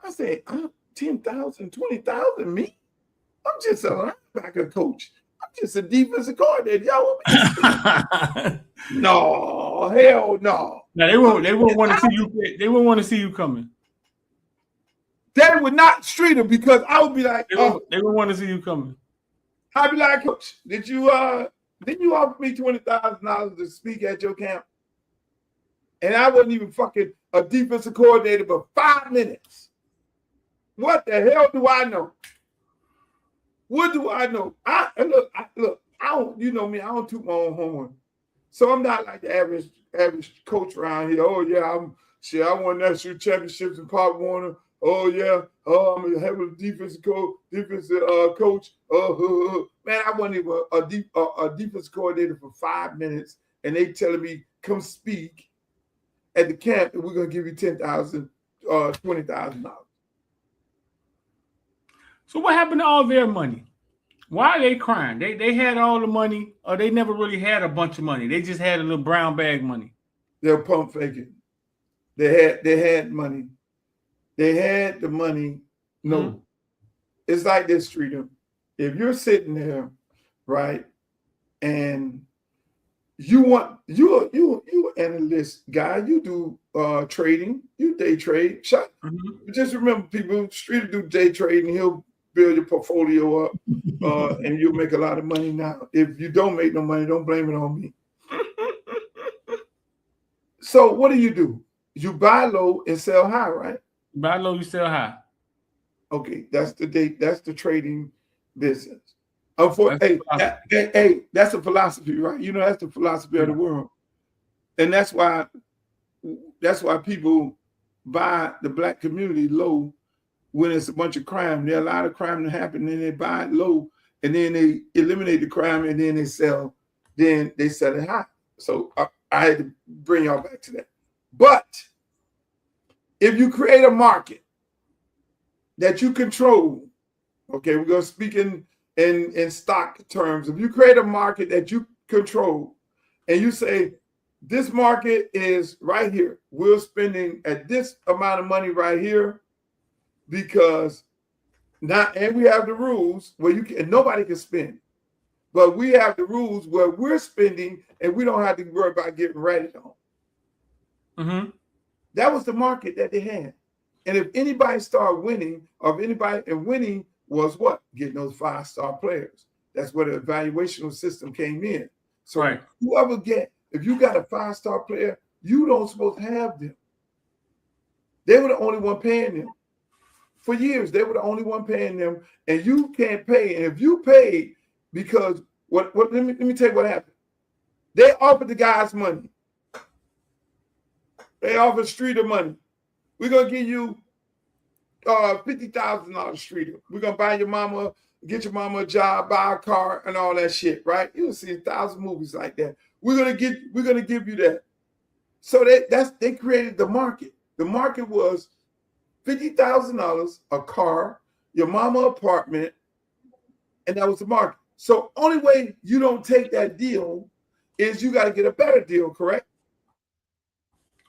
I said, $10,000, $20,000, me? I'm just a linebacker coach. I'm just a defensive coordinator. Y'all want me? No, hell no. Now they won't want to see you. They won't want to see you coming. They would not Streeter because I would be like, they would want to see you coming. I'd be like, Coach, didn't you offer me $20,000 to speak at your camp? And I wasn't even fucking a defensive coordinator for 5 minutes. What the hell do I know? What do I know? Look, I don't, you know me, I don't toot my own horn. So I'm not like the average coach around here. Oh yeah, I won national championships in Pop Warner. Oh yeah, I'm a heavy defensive coach. Man, I wasn't even a defensive coordinator for 5 minutes, and they telling me come speak at the camp, and we're gonna give you $10,000, $20,000. So what happened to all their money? Why are they crying? They had all the money, or they never really had a bunch of money. They just had a little brown bag money. They're pump faking. They had money. They had the money. No, It's like this, Streeter. If you're sitting there, right, and you're an analyst guy, you do trading, you day trade. Just remember, people, Streeter do day trading. He'll build your portfolio up, and you'll make a lot of money. Now, if you don't make no money, don't blame it on me. So what do? You buy low and sell high, right? Buy low, you sell high. Okay, that's the trading business. Hey, that's a philosophy, right? You know, that's the philosophy of the world, and that's why people buy the black community low when it's a bunch of crime. There are a lot of crime that happen, and they buy it low, and then they eliminate the crime, and then they sell it high. So I had to bring y'all back to that. But if you create a market that you control, okay, we're gonna speak in stock terms. If you create a market that you control, and you say this market is right here, we're spending at this amount of money right here, because now, and we have the rules where nobody can spend, but we have the rules where we're spending and we don't have to worry about getting ratted on. That was the market that they had. And if anybody started winning, and winning was what? Getting those 5-star players. That's where the evaluational system came in. So right. If you got a 5-star player, you don't supposed to have them. They were the only one paying them. For years, they were the only one paying them, and you can't pay. And if you paid, because let me tell you what happened. They offered the guys money. They offer Streeter money. We're gonna give you $50,000 Streeter. We're gonna buy your mama, get your mama a job, buy a car, and all that shit, right? You'll see 1,000 movies like that. We're gonna give you that. So they created the market. The market was $50,000, a car, your mama apartment, and that was the market. So only way you don't take that deal is you got to get a better deal, correct?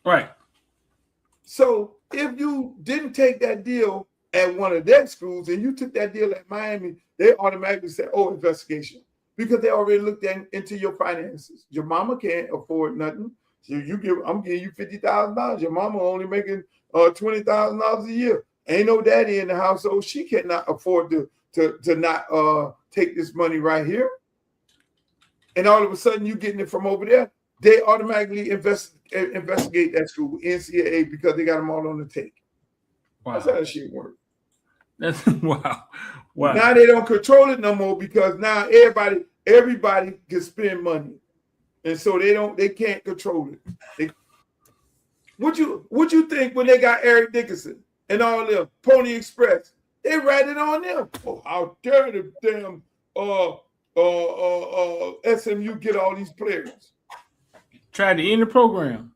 Right. So if you didn't take that deal at one of their schools and you took that deal at Miami, they automatically said, oh, investigation, because they already looked into your finances. Your mama can't afford nothing. So I'm giving you $50,000. Your mama only making $20,000 a year. Ain't no daddy in the household. She cannot afford to not take this money right here. And all of a sudden you getting it from over there. They automatically investigate that school, NCAA, because they got them all on the tape. Wow. That's how that shit works. That's wow. Now they don't control it no more because now everybody can spend money. And so they can't control it. What you think when they got Eric Dickerson and all them, Pony Express? They ratted on them. Oh, how dare the damn SMU get all these players? Tried to end the program.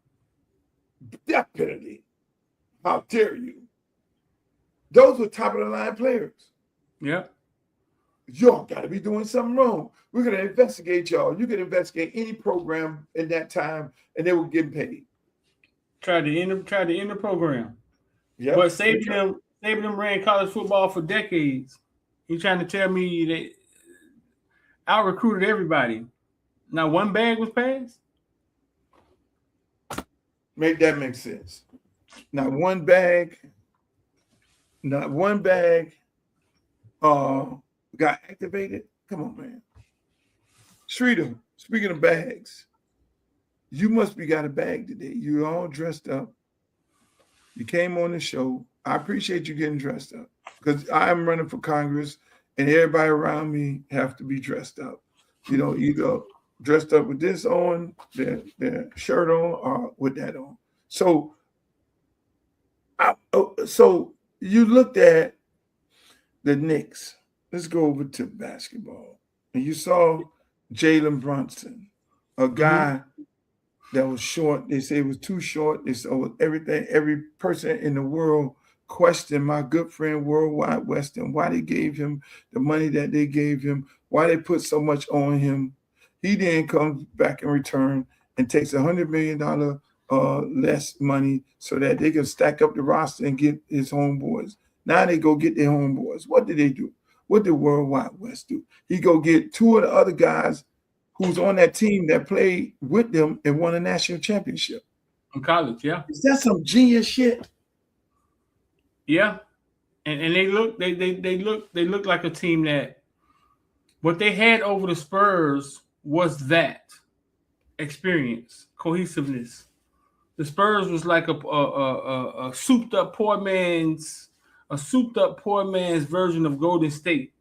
Definitely. How dare you? Those were top of the line players. Yeah. Y'all got to be doing something wrong. We're going to investigate y'all. You can investigate any program in that time, and they will get paid. Tried to end the program. Yeah. But Saban them ran college football for decades. You trying to tell me they out recruited everybody? Not one bag was passed? Make that make sense. Not one bag got activated. Come on, man. Streeter, speaking of bags, you must be got a bag today. You all dressed up. You came on the show. I appreciate you getting dressed up because I'm running for Congress and everybody around me have to be dressed up. You know, either dressed up with this on, their shirt on, or with that on. So you looked at the Knicks. Let's go over to basketball. And you saw Jalen Brunson, a guy that was short. They say it was too short. They said every person in the world questioned my good friend Worldwide West and why they gave him the money that they gave him, why they put so much on him. He then comes back in return and takes $100 million less money so that they can stack up the roster and get his homeboys. Now they go get their homeboys. What did they do? What did Worldwide West do? He go get two of the other guys who's on that team that played with them and won a national championship. In college, yeah. Is that some genius shit? Yeah. And they look like a team that what they had over the Spurs was that experience, cohesiveness. The Spurs was like a souped up poor man's version of Golden State.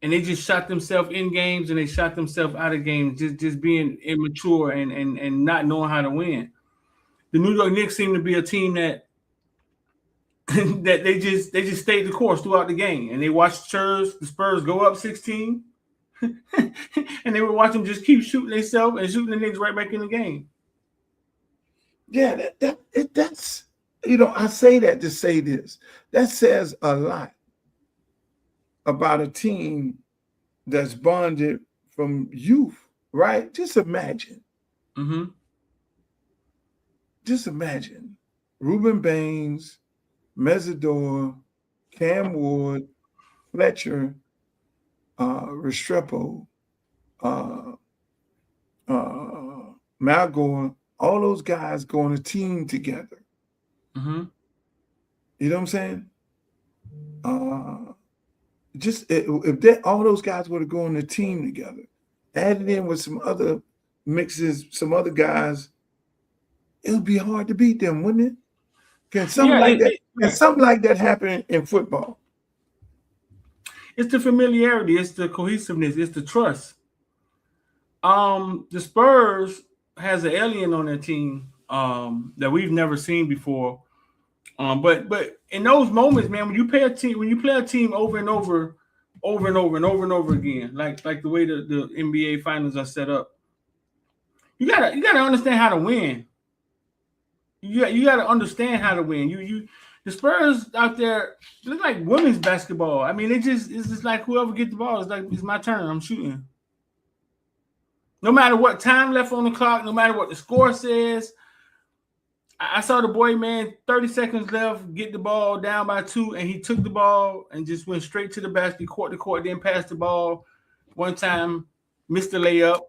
And they just shot themselves in games and they shot themselves out of games, just being immature and not knowing how to win. The New York Knicks seem to be a team that they just stayed the course throughout the game. And they watched the Spurs go up 16. And they would watch them just keep shooting themselves and shooting the Knicks right back in the game. Yeah, that's I say that to say this. That says a lot about a team that's bonded from youth, right? Just imagine. Mm-hmm. Just imagine Ruben Baines, Mesidor, Cam Ward, Fletcher, Restrepo, Malgore, all those guys go on a team together. Mm-hmm. You know what I'm saying? If all those guys were to go on a team together, added in with some other mixes, some other guys, it would be hard to beat them, wouldn't it? Can something like that happen in football? It's the familiarity, it's the cohesiveness, it's the trust. The Spurs has an alien on their team. that we've never seen before. But in those moments, man, when you play a team over and over again, like the way the NBA finals are set up, you gotta understand how to win. You gotta understand how to win. The Spurs out there look like women's basketball. I mean, it's just like whoever gets the ball, it's my turn. I'm shooting. No matter what time left on the clock, no matter what the score says. I saw the boy, man, 30 seconds left, get the ball down by 2, and he took the ball and just went straight to the basket, court to court, then passed the ball. One time, missed the layup,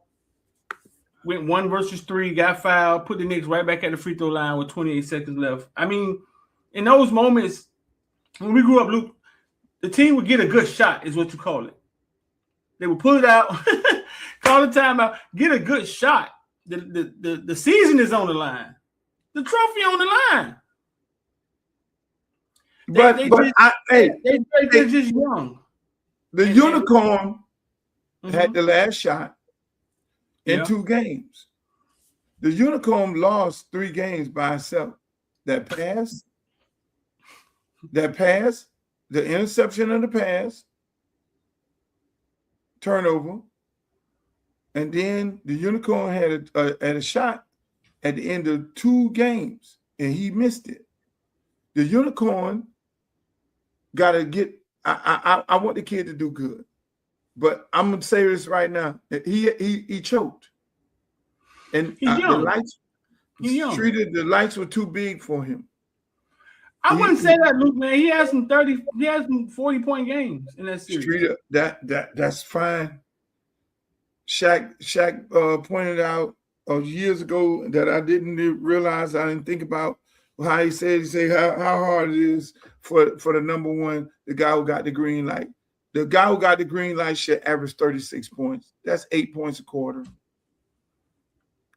went 1 versus 3, got fouled, put the Knicks right back at the free throw line with 28 seconds left. I mean, in those moments, when we grew up, Luke, the team would get a good shot, is what you call it. They would pull it out, call the timeout, get a good shot. The season is on the line. The trophy on the line. They're just young. The Unicorn had the last shot in 2 games. The Unicorn lost 3 games by itself. That pass, the interception of the pass, turnover, and then the Unicorn had a shot at the end of 2 games, and he missed it. The Unicorn got to get. I want the kid to do good, but I'm gonna say this right now: he choked, and the lights were too big for him. I wouldn't say that, Luke. Man, he has some 40-point games in that series. That's fine. Shaq pointed out years ago that I didn't realize, I didn't think about how he said how hard it is for the number one, the guy who got the green light. The guy who got the green light should average 36 points. That's 8 points a quarter.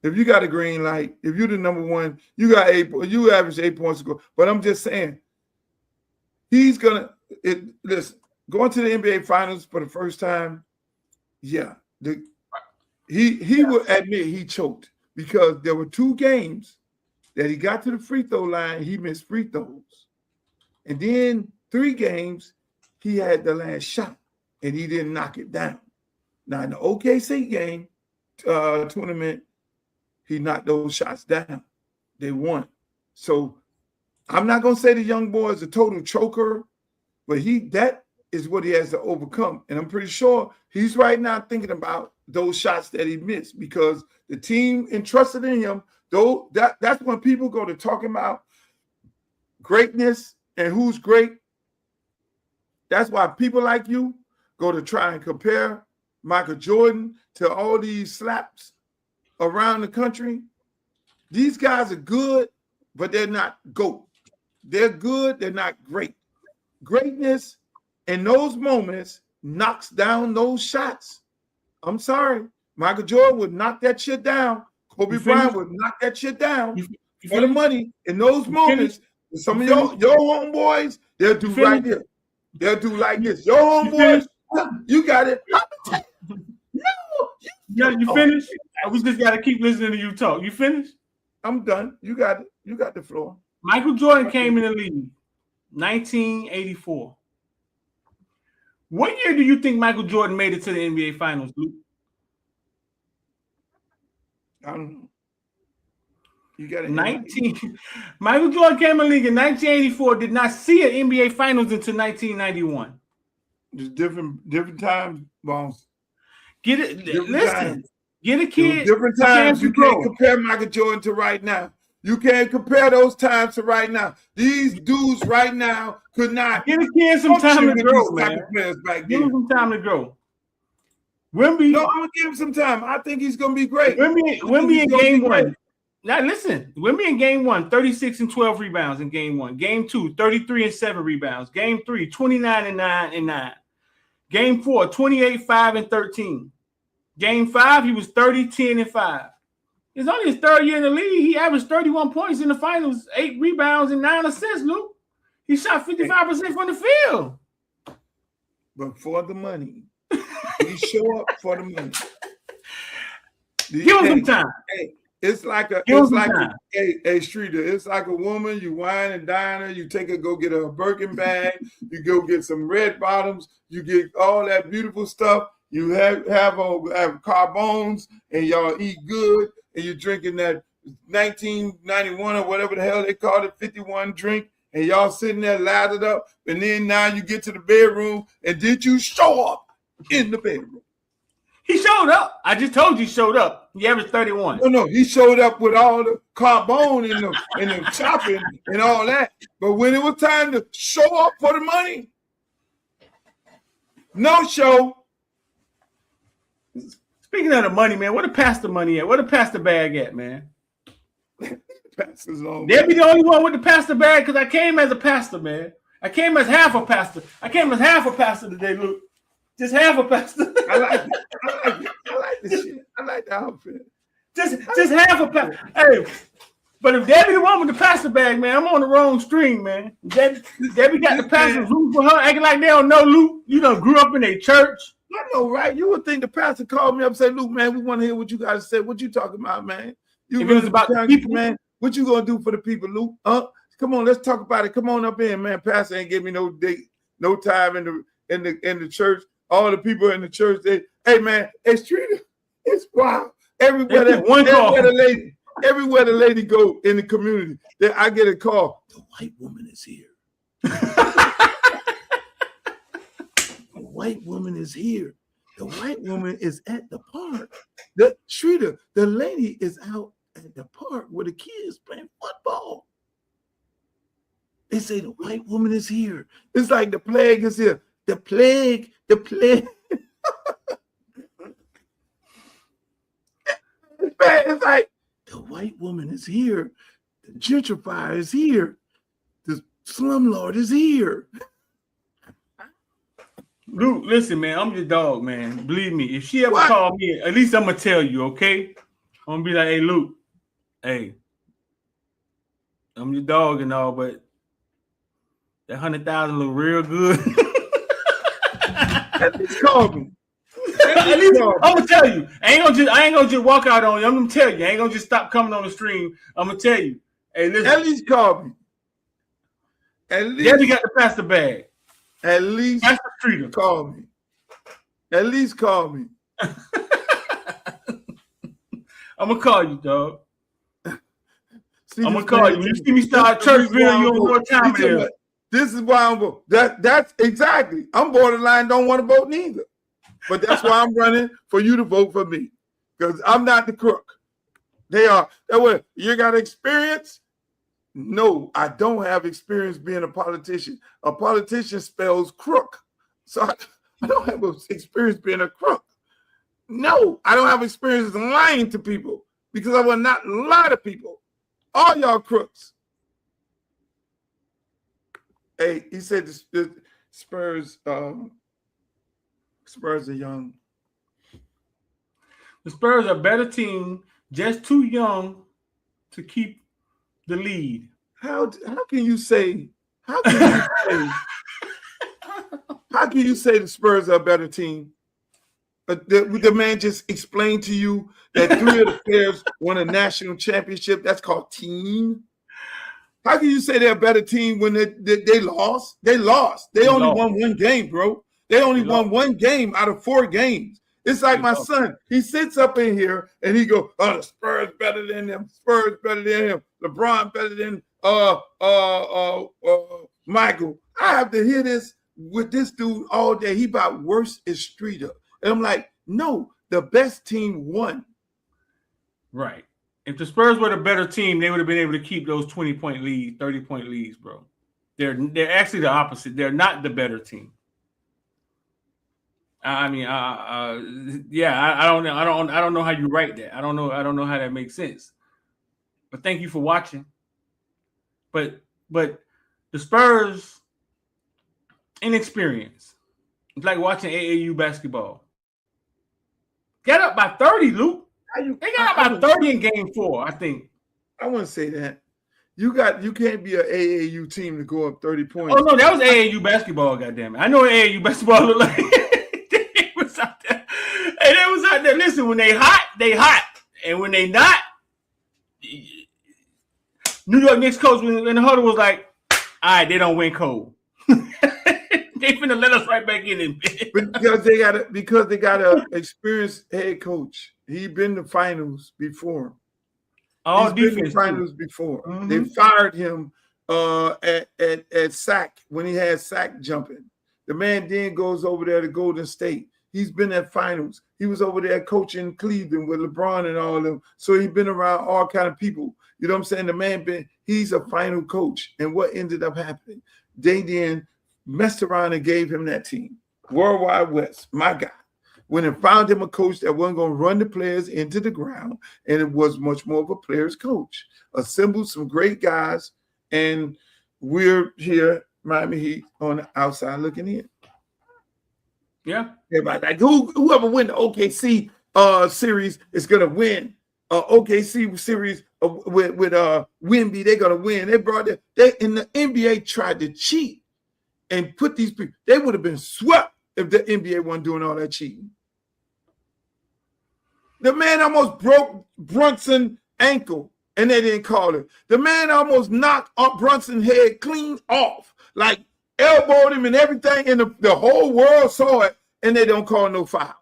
If you got a green light, if you're the number one, you average 8 points a quarter. But I'm just saying, he's going to going to the NBA Finals for the first time. Yeah, he will admit he choked because there were 2 games that he got to the free throw line, he missed free throws. And then 3 games, he had the last shot, and he didn't knock it down. Now, in the OKC game tournament, he knocked those shots down. They won. So I'm not going to say the young boy is a total choker, but that is what he has to overcome. And I'm pretty sure he's right now thinking about those shots that he missed because the team entrusted in him. Though that's when people go to talking about greatness and who's great. That's why people like you go to try and compare Michael Jordan to all these slaps around the country. These guys are good, but they're not GOAT. They're good, they're not great. Greatness in those moments knocks down those shots. I'm sorry. Michael Jordan would knock that shit down. Kobe Bryant would knock that shit down for the money. In those moments, some of your homeboys, they'll do right here. They'll do like this. Your homeboys, you got it. No, you finished? We just got to keep listening to you talk. You finished? I'm done. You got it. You got the floor. Michael Jordan came in the league 1984. What year do you think Michael Jordan made it to the NBA Finals, Luke? I don't know. You got it. Michael Jordan came in the league in 1984. Did not see an NBA Finals until 1991. There's different times, boss. Get it. Listen. Get a kid. Different times. You can't compare Michael Jordan to right now. You can't compare those times to right now. These dudes right now could not. Get a kid some time to grow, man. Give him some time to grow. Wemby. No, I'm gonna give him some time. I think he's gonna be great. Wemby in game 1. Now listen, Wemby in game 1, 36 and 12 rebounds in game 1. Game 2, 33 and 7 rebounds. Game 3, 29 and 9 and 9. Game 4, 28, 5 and 13. Game 5, he was 30, 10 and 5. It's only his 3rd year in the league. He averaged 31 points in the finals, 8 rebounds and 9 assists, Luke. He shot 55% from the field. But for the money. He show up for the money. Give him some time. Hey, It's like a Streeter. It's like a woman. You wine and dine her. You take her, go get her a Birkin bag. You go get some red bottoms. You get all that beautiful stuff. You have carbones, and y'all eat good, and you're drinking that 1991 or whatever the hell they called it, 51 drink, and y'all sitting there lathered up, and then now you get to the bedroom, and did you show up in the bedroom? He showed up. I just told you he showed up. He averaged 31. No, he showed up with all the carbone and the chopping and all that. But when it was time to show up for the money, no show. Speaking of the money, man, where the pastor money at? Where the pastor bag at, man? Pastor's on. They'll be the only one with the pastor bag because I came as a pastor, man. I came as half a pastor. I came as half a pastor today, Luke. Just half a pastor. I like this shit. I like the outfit. Just half a pastor. Hey, but if Debbie the one with the pastor bag, man, I'm on the wrong stream, man. Debbie got the pastor rooting for her, acting like they don't know Luke. You done grew up in a church. I know, right? You would think the pastor called me up and say, Luke, man, we want to hear what you got to say. What you talking about, man? You if it was about the people, man. What you gonna do for the people, Luke? Come on, let's talk about it. Come on up in, man. Pastor ain't give me no date, no time in the church. All the people in the church, hey man, it's treated. It's wild. Everywhere the lady go in the community, I get a call. The white woman is here. The white woman is here. The white woman is at the park. The Streeter, the lady is out at the park where the kids playing football. They say the white woman is here. It's like the plague is here. The plague. It's like the white woman is here. The gentrifier is here. The slumlord is here. Luke, listen, man, I'm your dog, man. Believe me, if she ever call me, at least I'm gonna tell you, okay? I'm gonna be like, hey, Luke, hey, I'm your dog and all, but that 100,000 look real good. At least call me. At least I'm gonna tell you. I ain't gonna just walk out on you. I'm gonna tell you. I ain't gonna just stop coming on the stream. I'm gonna tell you. Hey, listen. At least call me. At least. Yeah, you got the pastor bag. At least Pastor Streeter. Call me. At least call me. I'm gonna call you, dog. I'm gonna call you. When you see me start church video, you don't know what time it is. This is why I'm voting. That's exactly. I'm borderline, don't want to vote neither. But that's why I'm running for you to vote for me. Because I'm not the crook. They are. You got experience? No, I don't have experience being a politician. A politician spells crook. So I don't have experience being a crook. No, I don't have experience lying to people because I will not lie to people. All y'all crooks. Hey, he said the Spurs are young. The Spurs are a better team, just too young to keep the lead. How can you say how can you say the Spurs are a better team? But the man just explained to you that 3 of the players won a national championship. That's called team. How can you say they're a better team when they lost? They lost. They only won one game, bro. They only won one game out of 4 games. It's like my son. He sits up in here and he goes, "Oh, the Spurs better than them. Spurs better than him. LeBron better than Michael." I have to hear this with this dude all day. He about worse is Streeter. And I'm like, no, the best team won. Right. If the Spurs were the better team, they would have been able to keep those 20-point leads, 30-point leads, bro. They're actually the opposite. They're not the better team. I mean, yeah, I don't know. I don't know how you write that. I don't know how that makes sense. But thank you for watching. But the Spurs inexperience. It's like watching AAU basketball. Get up by 30, Luke. They got up by 30 in game 4, I think. I wouldn't say that. You can't be an AAU team to go up 30 points. Oh no, that was AAU basketball, goddammit. I know what AAU basketball look like. They was out there. Hey, they was out there. Listen, when they hot, they hot. And when they not, New York Knicks coach in the huddle was like, "All right, they don't win cold. They finna let us right back in." Because they got a experienced head coach. He been to finals before. All He's been to defense finals too. before. Mhm. They fired him at sack when he had sack jumping. The man then goes over there to Golden State. He's been at finals. He was over there coaching Cleveland with LeBron and all of them. So he's been around all kind of people. You know what I'm saying? The man he's a final coach. And what ended up happening? They then messed around and gave him that team. Worldwide West, my guy. When it found him a coach that wasn't going to run the players into the ground, and it was much more of a player's coach. Assembled some great guys, and we're here, Miami Heat, on the outside looking in. Yeah. Everybody like whoever win the OKC series is gonna win. OKC series with Wemby, they're gonna win. They brought it. They in the NBA tried to cheat and put these people. They would have been swept if the NBA wasn't doing all that cheating. The man almost broke Brunson's ankle, and they didn't call it. The man almost knocked Brunson's head clean off, like elbowed him and everything, and the whole world saw it, and they don't call no foul.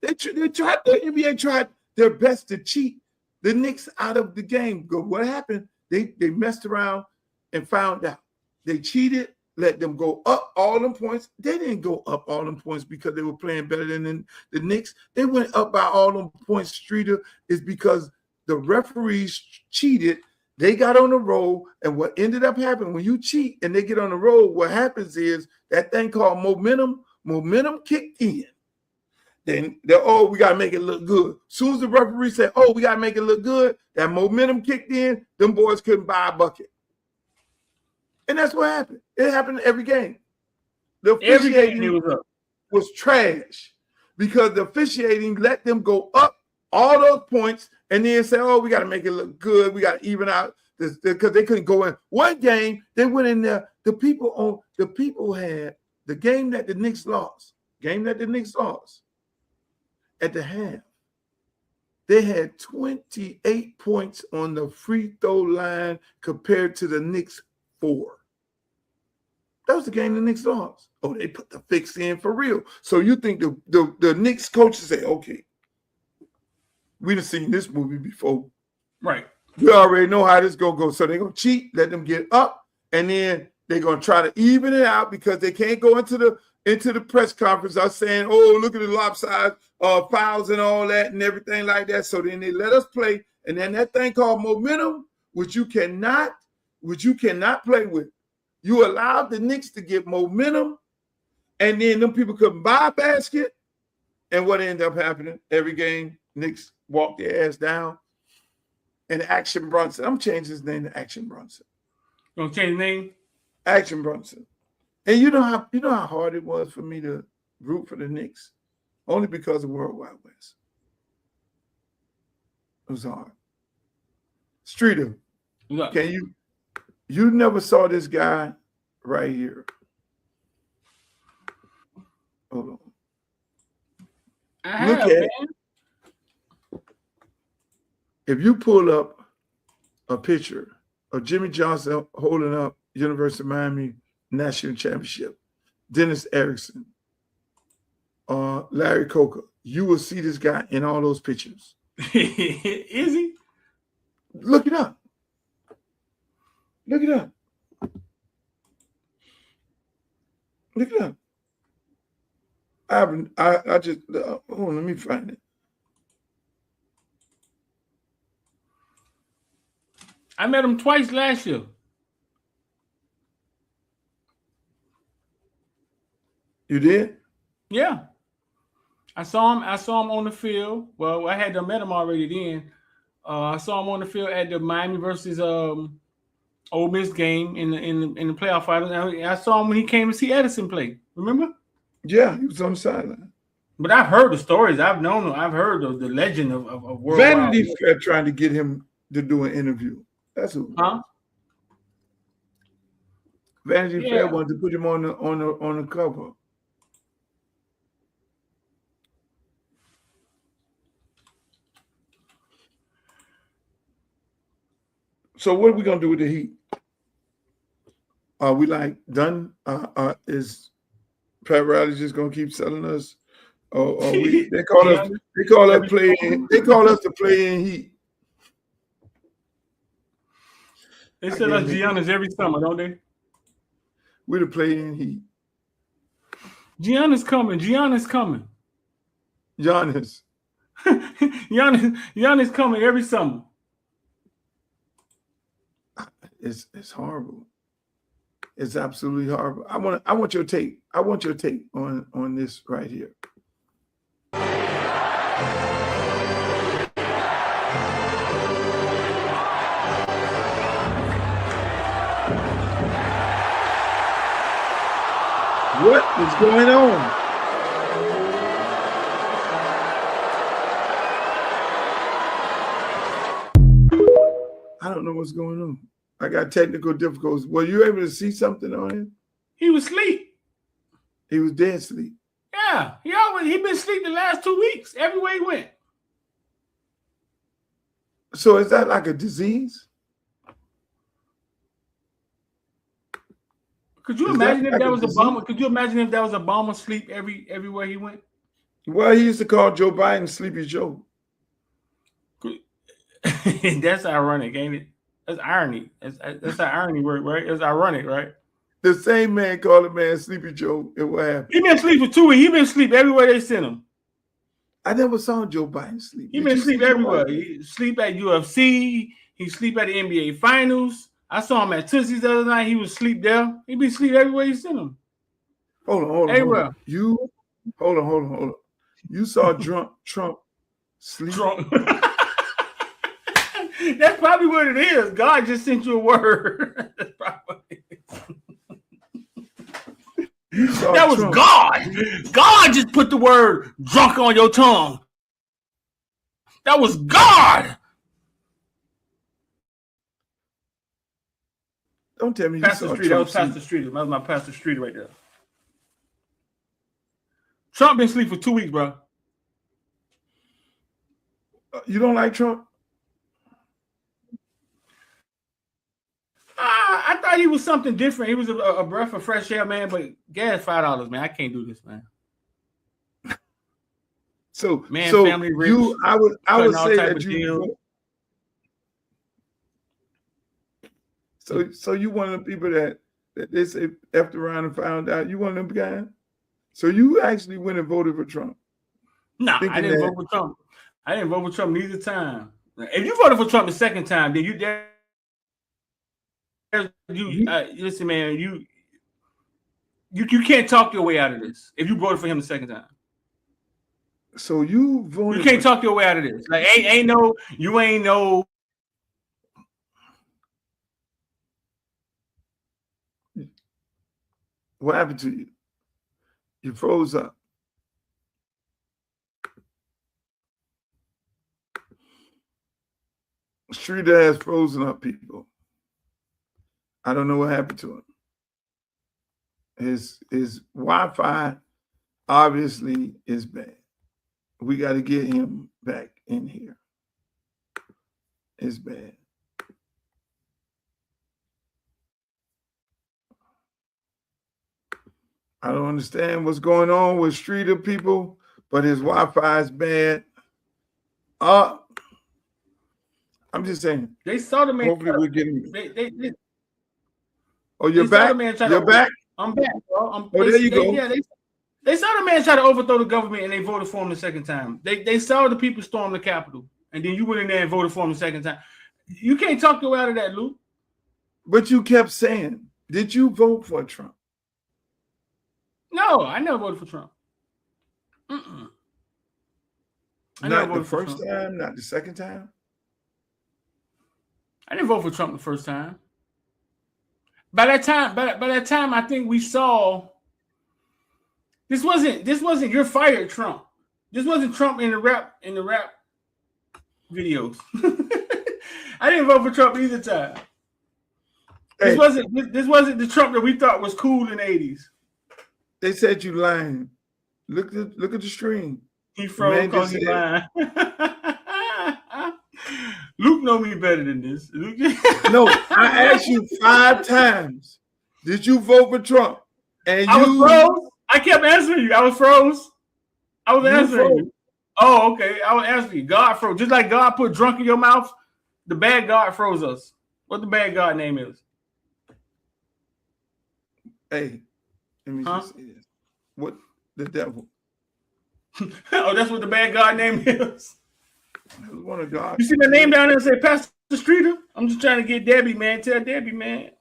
They tried. The NBA tried their best to cheat the Knicks out of the game. But what happened? They messed around and found out. They cheated. Let them go up all them points. They didn't go up all them points because they were playing better than the Knicks. They went up by all them points, Streeter, is because the referees cheated. They got on the roll, and what ended up happening, when you cheat and they get on the roll, what happens is that thing called momentum kicked in. Then we got to make it look good. As soon as the referee said, we got to make it look good, that momentum kicked in, them boys couldn't buy a bucket. And that's what happened. It happened every game. The officiating was trash because the officiating let them go up all those points and then say, we got to make it look good. We got to even out this because they couldn't go in. One game, they went in there. The people had the game that the Knicks lost. At the half, they had 28 points on the free throw line compared to the Knicks 4. That was the game the Knicks lost. They put the fix in for real. So you think the Knicks coaches say, okay, we done seen this movie before. Right. We already know how this gonna go. So they're gonna cheat, let them get up, and then they're gonna try to even it out because they can't go into the press conference saying, look at the lopside fouls and all that and everything like that. So then they let us play, and then that thing called momentum, which you cannot play with. You allowed the Knicks to get momentum, and then them people couldn't buy a basket. And what ended up happening? Every game, Knicks walked their ass down. And Action Brunson, I'm changing his name to Action Brunson. You gonna change his name? Action Brunson. And you know how hard it was for me to root for the Knicks, only because of Worldwide West. It was hard. Streeter, can you never saw this guy right here? Hold on. Look at it. If you pull up a picture of Jimmy Johnson holding up University of Miami National Championship, Dennis Erickson, Larry Coker, you will see this guy in all those pictures. Is he? Look it up. Look it up. Look it up. I just let me find it. I met him twice last year. You did? Yeah. I saw him on the field. Well, I had met him already then. I saw him on the field at the Miami versus Ole Miss game in the playoff finals. I saw him when he came to see Edison play. Remember? Yeah, he was on the sideline. But I've heard the stories. I've known him. I've heard of the legend of Worldwide. Vanity Fair trying to get him to do an interview. That's who. Huh? Vanity Fair wanted to put him on the cover. So what are we gonna do with the Heat? Are we like done? Is Pat Riley just gonna keep selling us? Or we? They call us the play-in Heat. They sell us Giannis every summer, don't they? We're the play-in Heat. Giannis coming. Giannis. Giannis coming every summer. It's horrible. It's absolutely horrible. I want your take. I want your take on this right here. What is going on? I don't know what's going on. I got technical difficulties. Were you able to see something on him? He was asleep. He was dead asleep. Yeah, he been asleep the last 2 weeks. Everywhere he went. So is that like a disease? Could you imagine if that was Obama? Could you imagine if that was Obama sleep everywhere he went? Well, he used to call Joe Biden Sleepy Joe. That's ironic, ain't it? That's irony. That's an irony word, right? It's ironic, right? The same man called a man Sleepy Joe. And what happened? He been asleep for 2 weeks. He been asleep everywhere they sent him. I never saw Joe Biden sleep. He been asleep everywhere. He sleep at UFC. He sleep at the NBA Finals. I saw him at Tootsie's the other night. He was asleep there. He be asleep everywhere you sent him. Hold on. Everywhere. Hold on. You saw Trump sleep. Trump. That's probably what it is. God just sent you a word. That's probably what it is. That was Trump. God. God just put the word drunk on your tongue. That was God. Don't tell me Pastor Street. That was Pastor Street. That was my Pastor Street right there. Trump been asleep for 2 weeks, bro. You don't like Trump? I thought he was something different. He was a breath of fresh air, man. But gas $5, man. I can't do this, man. So, family rich. I would say that you. So you one of the people that they say effed around and found out. You one of them guys. So you actually went and voted for Trump. No, I didn't vote for Trump. I didn't vote for Trump neither time. If you voted for Trump the second time, then listen, man. You can't talk your way out of this. If you voted for him the second time. So you voted. You can't talk your way out of this. Like ain't no. What happened to you? You froze up. Streeter has frozen up, people. I don't know what happened to him. His Wi-Fi obviously is bad. We got to get him back in here. It's bad. I don't understand what's going on with Streeter, people, but his Wi-Fi is bad. I'm just saying. They saw the man. Hopefully we're getting. Oh, you're back? You're back? I'm back, bro. There you go. Yeah, they saw the man try to overthrow the government and they voted for him the second time. They saw the people storm the Capitol and then you went in there and voted for him the second time. You can't talk your way out of that, Luke. But you kept saying, did you vote for Trump? No, I never voted for Trump. Not the first time, not the second time? I didn't vote for Trump the first time. By that time, I think we saw this wasn't you're fired, Trump. This wasn't Trump in the rap videos. I didn't vote for Trump either time. Hey, this wasn't the Trump that we thought was cool in the 80s. They said you lying. Look at the stream. He froze because he lying. Luke know me better than this. Luke... No, I asked you 5 times. Did you vote for Trump? And I was froze. I kept answering you. I was froze. I was answering you. Oh, okay. I was answering you. God froze. Just like God put drunk in your mouth, the bad God froze us. What the bad God name is? Hey, let me just say this. What the devil? Oh, that's what the bad God name is. One of God. You see my name down there and say Pastor Streeter? I'm just trying to get Debbie, man. Tell Debbie, man.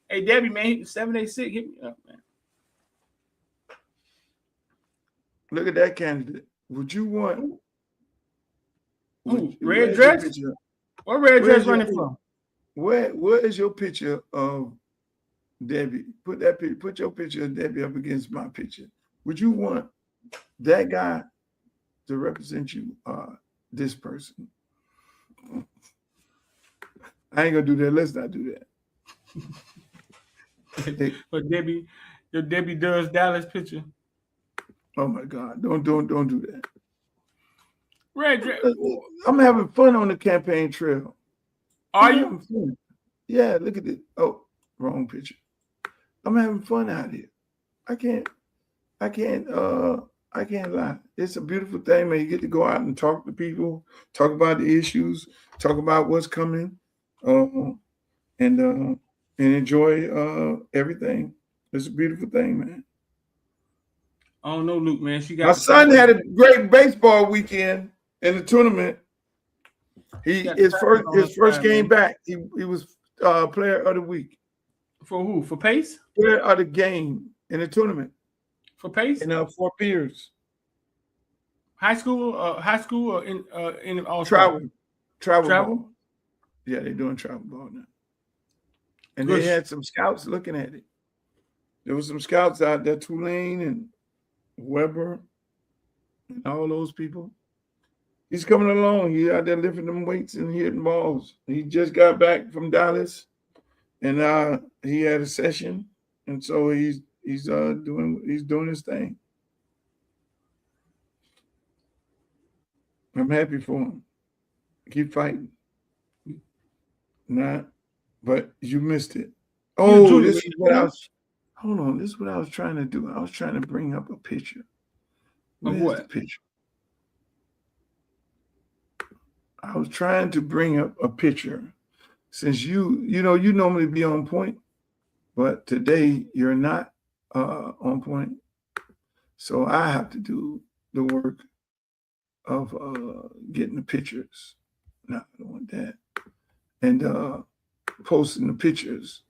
Hey, Debbie, man, 786, hit me up, man. Look at that candidate. Would you want red dress? What red dress running from? Where is your picture of Debbie? Put your picture of Debbie up against my picture. Would you want that guy to represent you? This person. I ain't gonna do that. Let's not do that. But Debbie, your Debbie does Dallas picture. Oh my God! Don't do that. Red dress. I'm having fun on the campaign trail. Are you? Fun. Yeah. Look at it. Oh, wrong picture. I'm having fun out here. I can't lie. It's a beautiful thing, man. You get to go out and talk to people, talk about the issues, talk about what's coming, and enjoy everything. It's a beautiful thing, man. I don't know, Luke, man. My son had a great baseball weekend in the tournament. His first game back. He was player of the week. For who? For Pace? Player of the game in the tournament. For Pace? In Fort Pierce. High school or in all travel. Ball. Yeah, they're doing travel ball now. And they had some scouts looking at it. There was some scouts out there, Tulane and Weber and all those people. He's coming along. He's out there lifting them weights and hitting balls. He just got back from Dallas, and he had a session, and so he's doing his thing. I'm happy for him. Keep fighting. But you missed it. Oh, this is what I was. Hold on, this is what I was trying to do. I was trying to bring up a picture. Of what? The picture? I was trying to bring up a picture. Since you normally be on point, but today you're not on point. So I have to do the work of getting the pictures. No, I don't want that. And posting the pictures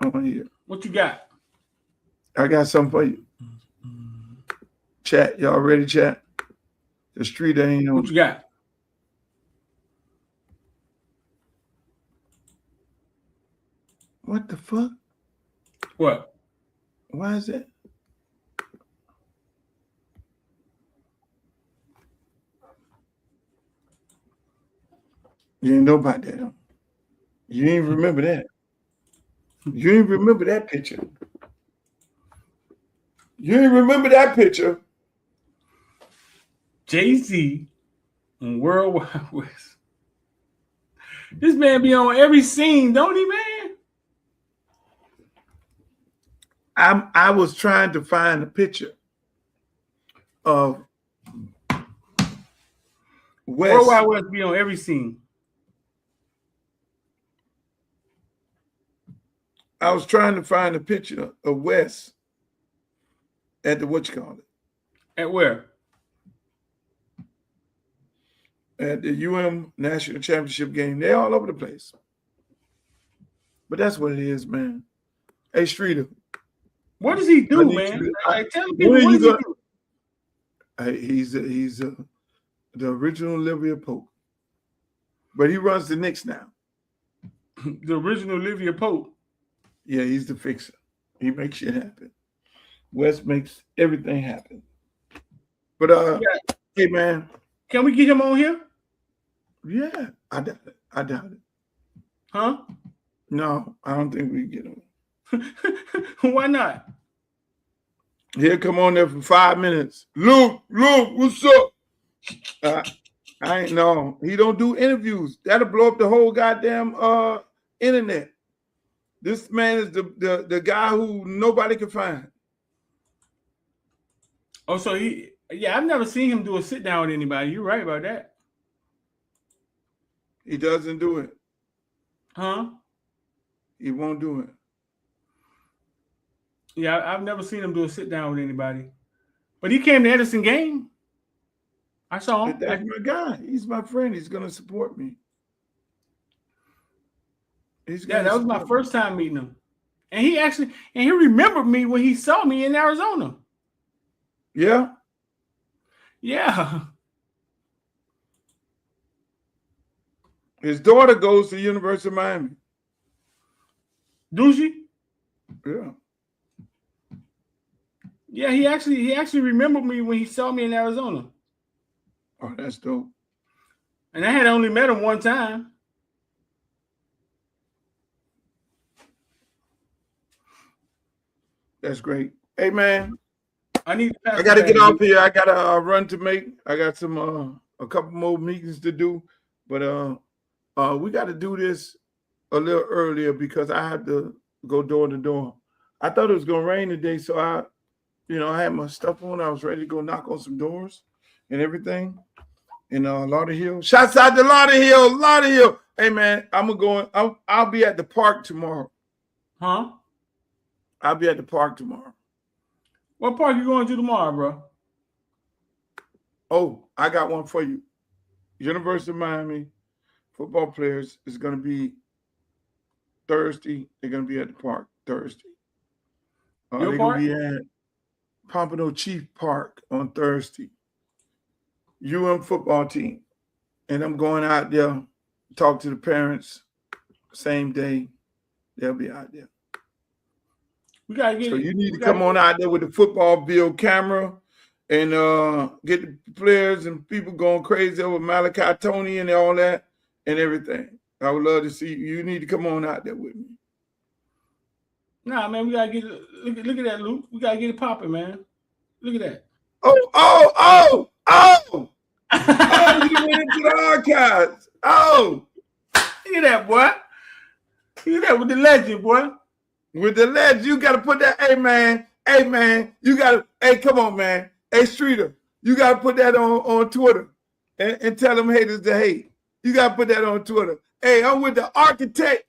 on here. What you got? I got something for you. Chat, y'all ready, chat? The street ain't on. What you got? What the fuck? What? Why is that? You didn't know about that, huh? You didn't remember that. You didn't remember that picture. You didn't remember that picture. Jay-Z and World Wide West. This man be on every scene, don't he, man? I was trying to find a picture of West. World Wide West be on every scene. I was trying to find a picture of West at the At where? At the UM National Championship game. They're all over the place. But that's what it is, man. Hey, Streeter. What does he do, man? Tell people what does he do? Hey, he's the original Olivia Pope. But he runs the Knicks now. The original Olivia Pope. Yeah, he's the fixer. He makes shit happen. West makes everything happen. But hey, man. Can we get him on here? Yeah, I doubt it. Huh? No, I don't think we can get him. Why not? He'll come on there for 5 minutes. Luke, what's up? I ain't know. He don't do interviews. That'll blow up the whole goddamn internet. This man is the guy who nobody can find. Oh, so I've never seen him do a sit down with anybody. You're right about that. He doesn't do it. Huh? He won't do it. Yeah, I've never seen him do a sit down with anybody. But he came to Edison game. I saw him. That's my guy. He's my friend. He's gonna support me. That was my first time meeting him. And he remembered me when he saw me in Arizona. Yeah. Yeah. His daughter goes to the University of Miami. Do she? Yeah. Yeah, he actually remembered me when he saw me in Arizona. Oh, that's dope. And I had only met him one time. That's great. Hey, man. I got to get off here. I got a run to make. I got some a couple more meetings to do, but we got to do this a little earlier because I have to go door to door. I thought it was gonna rain today, so I had my stuff on. I was ready to go knock on some doors and everything. In Lauderhill. Shouts out to Lauderhill. Lauderhill. Hey man, I'll be at the park tomorrow. Huh? I'll be at the park tomorrow. What park you going to tomorrow, bro? Oh, I got one for you. University of Miami football players is going to be Thursday. They're going to be at the park Thursday. They're going to be at Pompano Chief Park on Thursday. Football team. And I'm going out there, talk to the parents, same day. They'll be out there. You need to come on out there with the football bill camera and get the players and people going crazy over Malachi Tony and all that and everything. I would love to see you. You need to come on out there with me. Nah, man, we gotta get it. Look at that, Luke. We gotta get it popping, man. Look at that. Oh! You went into the archives. Oh, look at that, boy. Look at that with the legend, boy. With the legend, you gotta put that. Hey man, you gotta. Hey, come on, man. Hey, Streeter, you gotta put that on Twitter and tell them haters to hate. You gotta put that on Twitter. Hey, I'm with the architect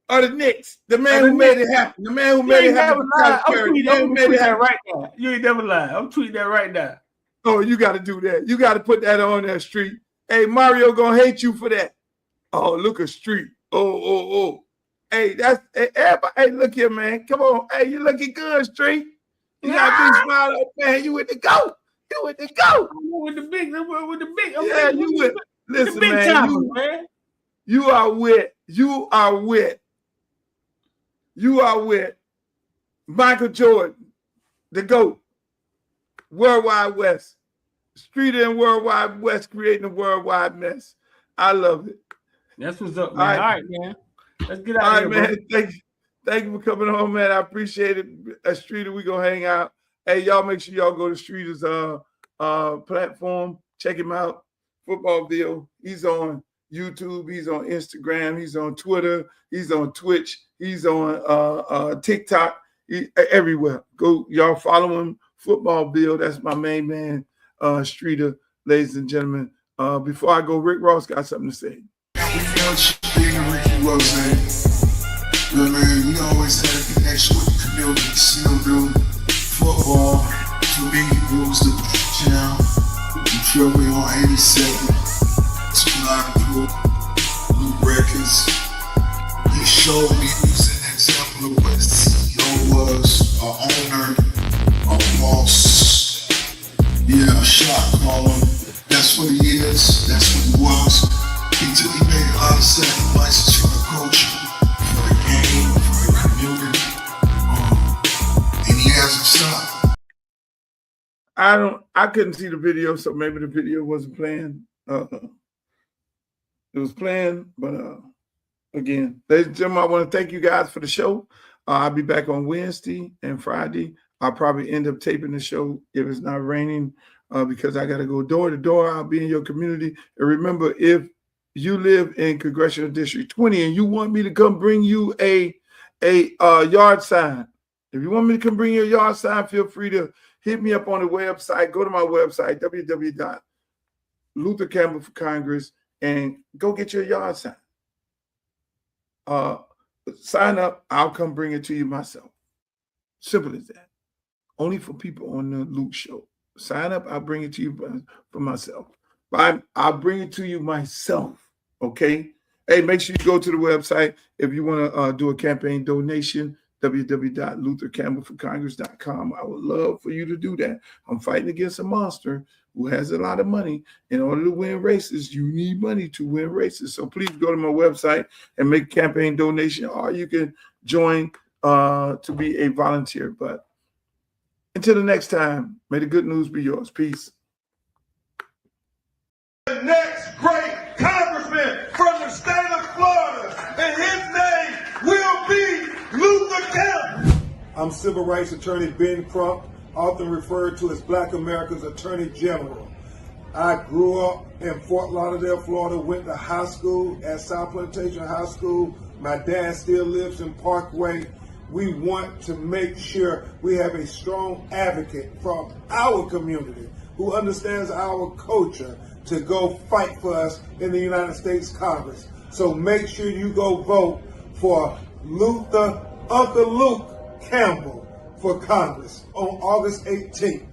of the Knicks, the man who made it happen. The man who made it happen. I'm tweeting that right now. You ain't never lied. I'm tweeting that right now. Oh, you got to do that. You got to put that on that street. Hey, Mario gonna hate you for that. Oh, look at Street. Oh. Hey, everybody. Hey, look here, man. Come on. Hey, you looking good, Street. You got to be smiling, man. You with the go. You with the go. With the big. Yeah, you with. Listen, man. You are with Michael Jordan, the GOAT, Worldwide West, Street and Worldwide West creating a worldwide mess. I love it. That's what's up, man. All right, man. Let's get out of here, man. Bro. Thank you for coming on, man. I appreciate it. Streeter, we gonna hang out. Hey, y'all make sure y'all go to Streeter's platform. Check him out. Footballville. He's on YouTube. He's on Instagram. He's on Twitter. He's on Twitch. He's on TikTok. Everywhere. Go, y'all follow him. Footballville. That's my main man, Streeter, ladies and gentlemen. Before I go, Rick Ross got something to say. Man, we always had a connection with the community, still do. Football, to me, rules the town. You feel me on 87, 292, New Records. He showed me, he was an example of what the CEO was, an owner, a boss. Yeah, a shot caller. That's what he is, that's what he was. He made a lot of sacrifices for the culture. I couldn't see the video, so maybe the video wasn't playing. It was playing, but again, ladies and gentlemen, I want to thank you guys for the show. I'll be back on Wednesday and Friday. I'll probably end up taping the show if it's not raining because I got to go door to door. I'll be in your community. And remember, if you live in Congressional District 20 and you want me to come bring you a yard sign, if you want me to come bring you a yard sign, feel free to hit me up on the website. Go to my website, www.Luther Campbell for Congress, and go get your yard sign. Sign up. I'll come bring it to you myself. Simple as that. Only for people on the Luke Show. Sign up. I'll bring it to you for myself. But I'll bring it to you myself. Okay? Hey, make sure you go to the website if you want to do a campaign donation, www.luthercampbellforcongress.com. I would love for you to do that. I'm fighting against a monster who has a lot of money. In order to win races, you need money to win races. So please go to my website and make a campaign donation, or you can join to be a volunteer. But until the next time, may the good news be yours. Peace. The next great congressman from the state of Florida, and his name will be Luther Campbell. I'm Civil Rights Attorney Ben Crump, often referred to as Black America's Attorney General. I grew up in Fort Lauderdale, Florida, went to high school at South Plantation High School. My dad still lives in Parkway. We want to make sure we have a strong advocate from our community who understands our culture to go fight for us in the United States Congress. So make sure you go vote for Uncle Luke Campbell for Congress on August 18th.